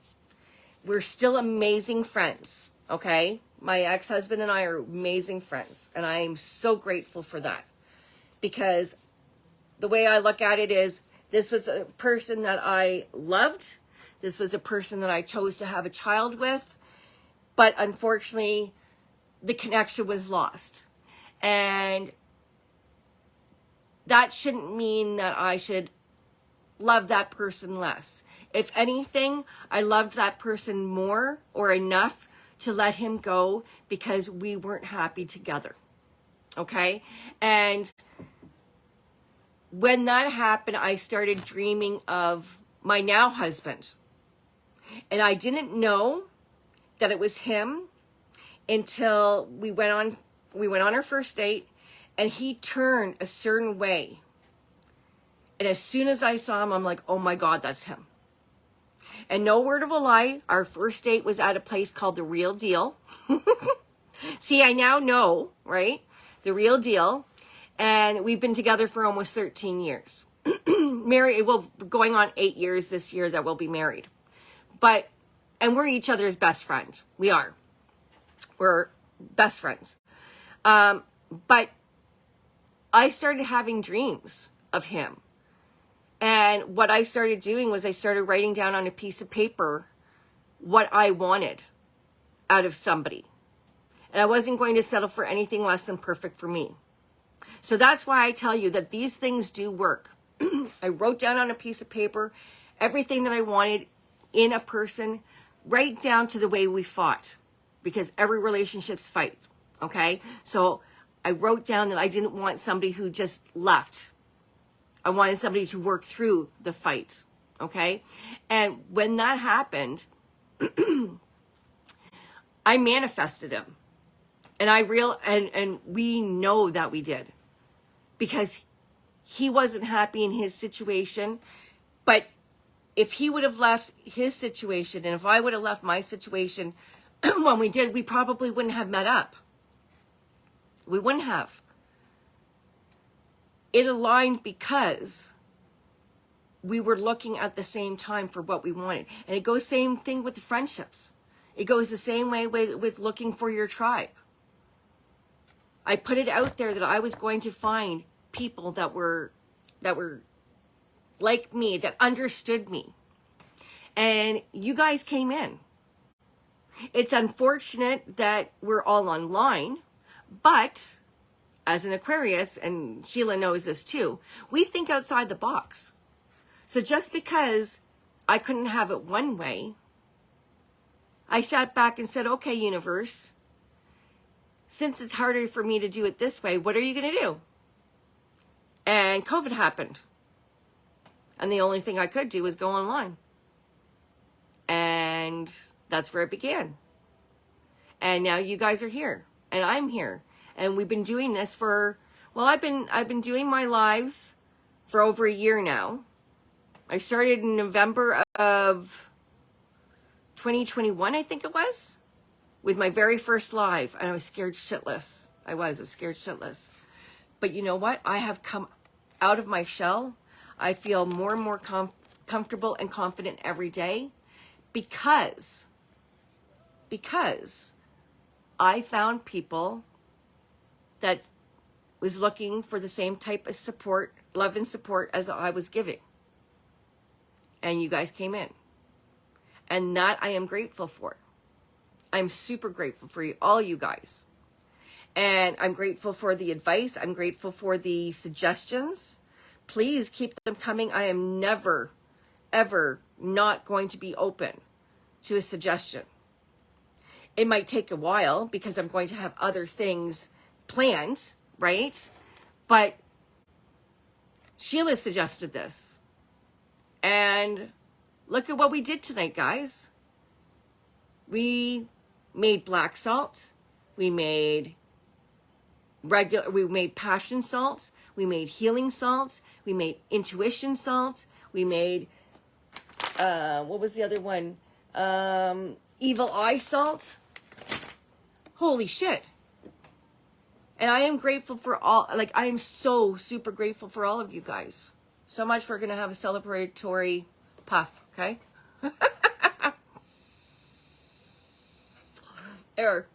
We're still amazing friends. Okay? My ex-husband and I are amazing friends. And I am so grateful for that. Because the way I look at it is, this was a person that I loved. This was a person that I chose to have a child with. But unfortunately, the connection was lost. And that shouldn't mean that I should love that person less. If anything, I loved that person more, or enough to let him go, because we weren't happy together. Okay? And when that happened, I started dreaming of my now husband. And I didn't know that it was him until we went on our first date, and he turned a certain way. And as soon as I saw him, I'm like, oh my God, that's him. And no word of a lie, our first date was at a place called The Real Deal. See, I now know, right, the real deal. And we've been together for almost 13 years. Married, well, going on 8 years this year that we'll be married. And we're each other's best friend. We are. We're best friends. But I started having dreams of him. And what I started doing was I started writing down on a piece of paper what I wanted out of somebody. And I wasn't going to settle for anything less than perfect for me. So that's why I tell you that these things do work. I wrote down on a piece of paper everything that I wanted in a person, right down to the way we fought, because every relationship's fight, okay? So I wrote down that I didn't want somebody who just left. I wanted somebody to work through the fight, okay? And when that happened, I manifested him. And we know that we did, because he wasn't happy in his situation. But if he would have left his situation, and if I would have left my situation when we did, we probably wouldn't have met up. We wouldn't have. It aligned because we were looking at the same time for what we wanted. And it goes same thing with the friendships. It goes the same way with looking for your tribe. I put it out there that I was going to find people that were like me, that understood me. And you guys came in. It's unfortunate that we're all online, but as an Aquarius, and Sheila knows this too, we think outside the box. So just because I couldn't have it one way, I sat back and said, okay, universe, since it's harder for me to do it this way, what are you going to do? And COVID happened. And the only thing I could do was go online. And that's where it began. And now you guys are here. And I'm here. And we've been doing this for, well, I've been doing my lives for over a year now. I started in November of 2021, I think it was, with my very first live. And I was scared shitless. I was scared shitless. But you know what? I have come out of my shell. I feel more and more comfortable and confident every day because I found people that was looking for the same type of support, love and support as I was giving. And you guys came in. And that I am grateful for. I'm super grateful for you, all you guys. And I'm grateful for the advice. I'm grateful for the suggestions. Please keep them coming. I am never, ever not going to be open to a suggestion. It might take a while because I'm going to have other things planned, right? But Sheila suggested this. And look at what we did tonight, guys. We made black salt. We made passion salts. We made healing salts. We made intuition salts. We made, what was the other one? Evil eye salt. Holy shit. And I am grateful for all, I am so super grateful for all of you guys. So much. We're going to have a celebratory puff, okay? Air.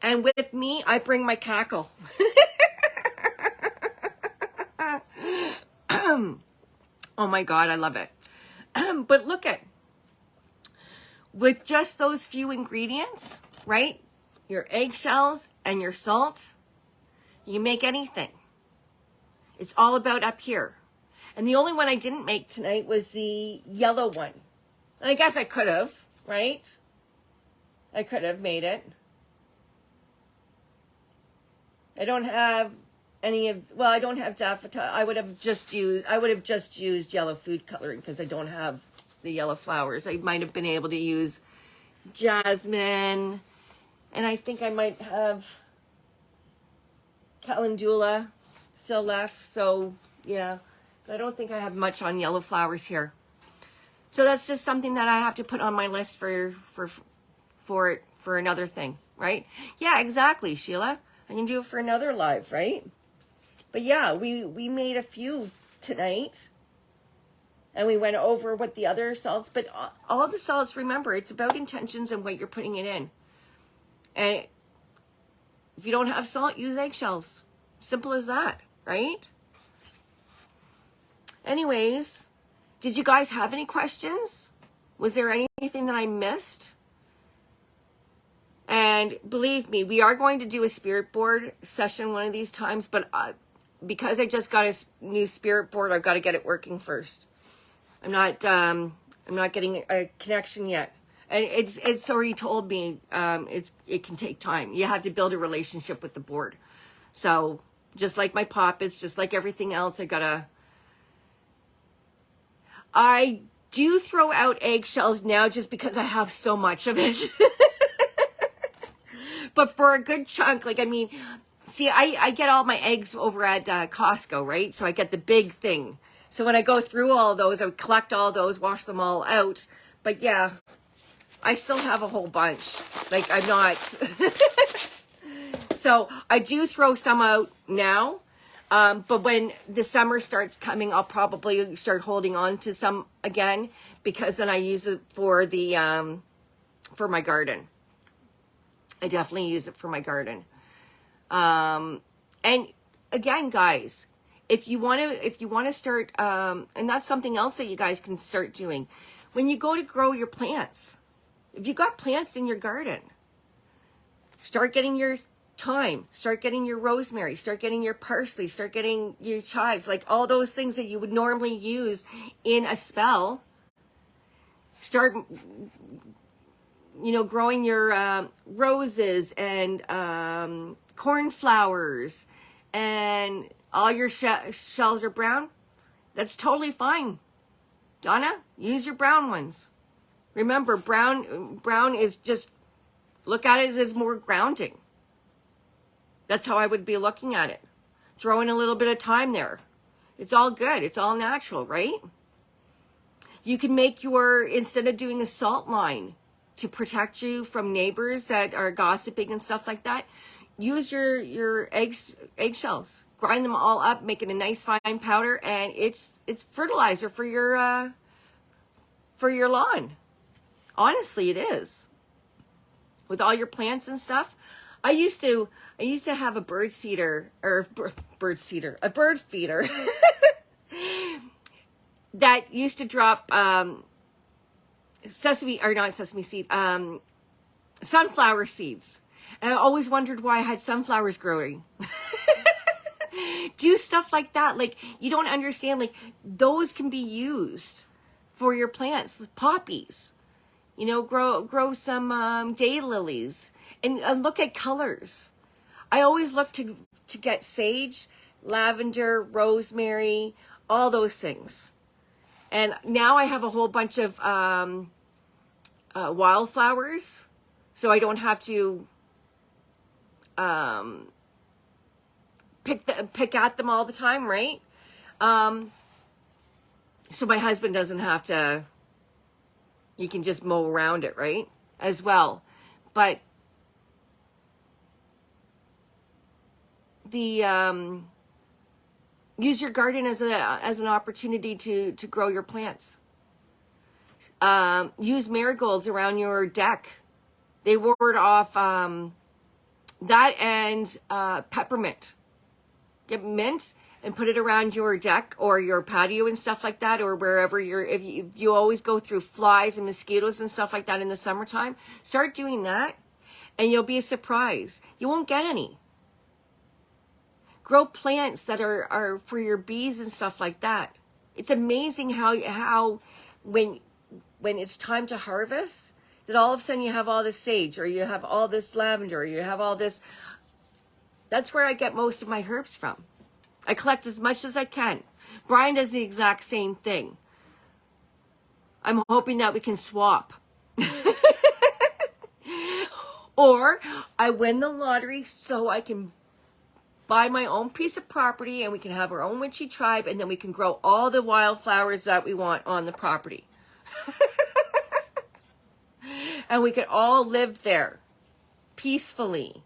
And with me, I bring my cackle. Oh my God, I love it. But look at, with just those few ingredients, right? Your eggshells and your salts, you can make anything. It's all about up here. And the only one I didn't make tonight was the yellow one. And I guess I could have, right? I could have made it. I don't have any of, well, I don't have daffodil. I would have just used yellow food coloring because I don't have the yellow flowers. I might have been able to use jasmine, and I think I might have calendula still left. So yeah, but I don't think I have much on yellow flowers here. So that's just something that I have to put on my list for another thing, right? Yeah, exactly, Sheila. I can do it for another live, right? But yeah, we made a few tonight. And we went over what the other salts, but all the salts, remember, it's about intentions and what you're putting it in. And if you don't have salt, use eggshells. Simple as that, right? Anyways, did you guys have any questions? Was there anything that I missed? And believe me, we are going to do a spirit board session one of these times, but because I just got a new spirit board, I've got to get it working first. I'm not getting a connection yet. And it's already told me it can take time. You have to build a relationship with the board. So just like my poppets, just like everything else, I do throw out eggshells now just because I have so much of it. But for a good chunk, like, I mean, see, I get all my eggs over at Costco, right? So I get the big thing. So when I go through all those, I would collect all those, wash them all out. But yeah, I still have a whole bunch. Like, I'm not. So I do throw some out now. But when the summer starts coming, I'll probably start holding on to some again, because then I use it for the for my garden. I definitely use it for my garden. And again, guys, if you want to start, and that's something else that you guys can start doing. When you go to grow your plants, if you got plants in your garden, start getting your thyme, start getting your rosemary, start getting your parsley, start getting your chives, like all those things that you would normally use in a spell. Start, growing your roses and cornflowers, and all your shells are brown. That's totally fine. Donna, use your brown ones. Remember, brown is just, look at it as more grounding. That's how I would be looking at it. Throw in a little bit of thyme there. It's all good. It's all natural, right? You can make instead of doing a salt line to protect you from neighbors that are gossiping and stuff like that, use your eggshells. Grind them all up, make it a nice fine powder, and it's fertilizer for your lawn. Honestly, it is. With all your plants and stuff. I used to have a bird feeder that used to drop sunflower seeds. And I always wondered why I had sunflowers growing. Do stuff like that. Like, you don't understand, like, those can be used for your plants, poppies. Grow some daylilies, and look at colors. I always look to get sage, lavender, rosemary, all those things. And now I have a whole bunch of wildflowers, so I don't have to pick at them all the time, right? So my husband doesn't have to. You can just mow around it, right? As well. But use your garden as an opportunity to grow your plants. Use marigolds around your deck. They ward off that and peppermint. Get mint and put it around your deck or your patio and stuff like that, or wherever if you always go through flies and mosquitoes and stuff like that in the summertime, start doing that and you'll be surprised. You won't get any. Grow plants that are for your bees and stuff like that. It's amazing how when it's time to harvest, that all of a sudden you have all this sage, or you have all this lavender, or you have all this. That's where I get most of my herbs from. I collect as much as I can. Brian does the exact same thing. I'm hoping that we can swap. Or I win the lottery so I can buy my own piece of property and we can have our own witchy tribe, and then we can grow all the wildflowers that we want on the property. And we could all live there peacefully.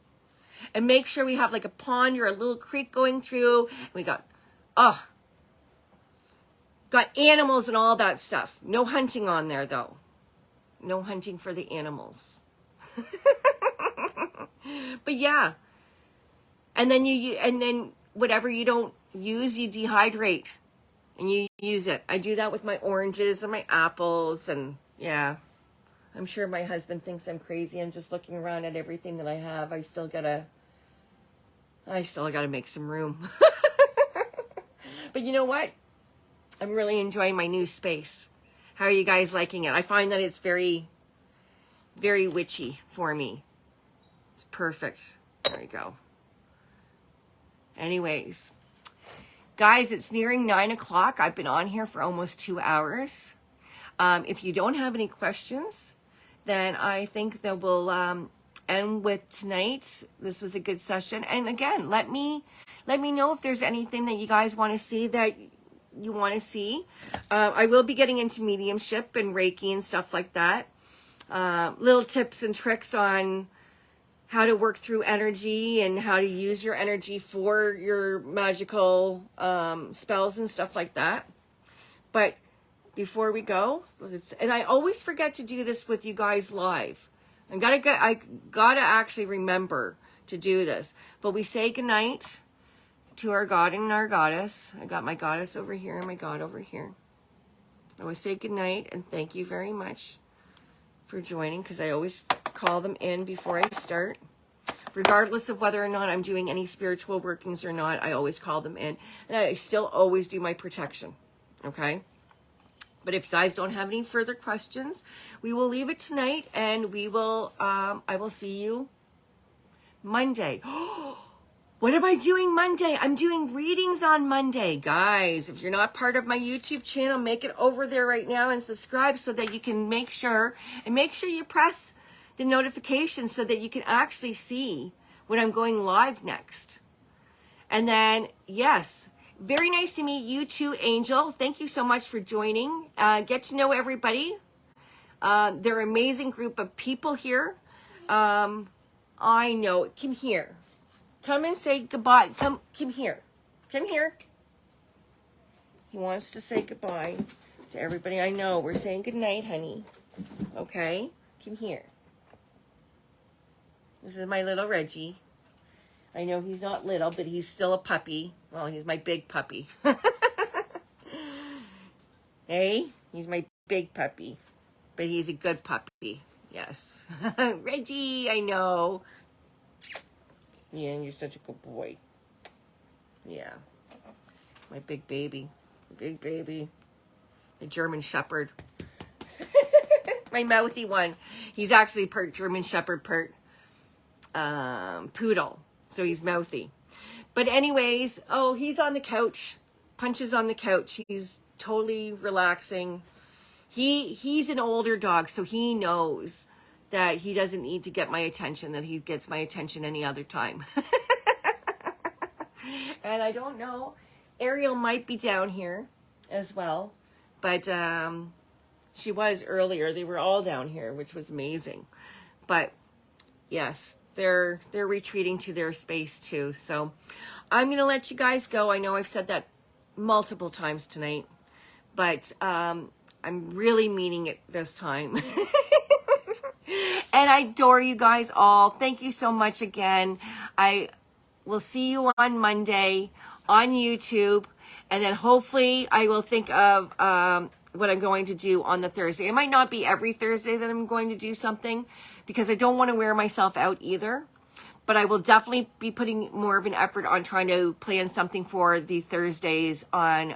And make sure we have like a pond or a little creek going through. We got animals and all that stuff. No hunting on there though. No hunting for the animals. But yeah. And then whatever you don't use, you dehydrate and you use it. I do that with my oranges and my apples, and yeah. I'm sure my husband thinks I'm crazy. I'm just looking around at everything that I have. I still gotta make some room. But you know what? I'm really enjoying my new space. How are you guys liking it? I find that it's very, very witchy for me. It's perfect. There we go. Anyways, guys, it's nearing 9 o'clock. I've been on here for almost 2 hours. If you don't have any questions, then I think that we'll end with tonight. This was a good session. And again, let me know if there's anything that you guys want to see that you want to see. I will be getting into mediumship and Reiki and stuff like that. Little tips and tricks on how to work through energy and how to use your energy for your magical spells and stuff like that. But before we go, and I always forget to do this with you guys live. I gotta actually remember to do this. But we say goodnight to our God and our goddess. I got my goddess over here and my God over here. I always say goodnight and thank you very much for joining, because I always call them in before I start. Regardless of whether or not I'm doing any spiritual workings or not, I always call them in. And I still always do my protection. Okay? But if you guys don't have any further questions, we will leave it tonight, and we will, I will see you Monday. What am I doing Monday? I'm doing readings on Monday. Guys, if you're not part of my YouTube channel, make it over there right now and subscribe so that you can make sure you press the notifications so that you can actually see when I'm going live next. And then, yes, very nice to meet you too, Angel. Thank you so much for joining. Get to know everybody. They're an amazing group of people here. I know. Come here. Come and say goodbye. Come here. Come here. He wants to say goodbye to everybody. I know. We're saying goodnight, honey. Okay? Come here. This is my little Reggie. I know he's not little, but he's still a puppy. Well, he's my big puppy. Hey, he's my big puppy. But he's a good puppy. Yes. Reggie, I know. Yeah, and you're such a good boy. Yeah. My big baby. Big baby. A German Shepherd. My mouthy one. He's actually part German Shepherd, part poodle. So he's mouthy. But anyways, he's on the couch. Punch is on the couch. He's totally relaxing. He's an older dog, so he knows that he doesn't need to get my attention, that he gets my attention any other time. And I don't know, Ariel might be down here as well, but she was earlier. They were all down here, which was amazing. But yes, they're retreating to their space too. So I'm going to let you guys go. I know I've said that multiple times tonight, but I'm really meaning it this time. And I adore you guys all. Thank you so much again. I will see you on Monday on YouTube. And then hopefully I will think of what I'm going to do on the Thursday. It might not be every Thursday that I'm going to do something, because I don't want to wear myself out either. But I will definitely be putting more of an effort on trying to plan something for the Thursdays on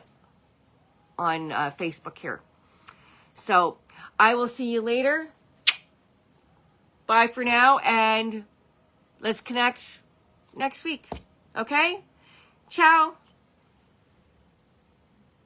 Facebook here. So I will see you later. Bye for now, and let's connect next week. Okay? Ciao.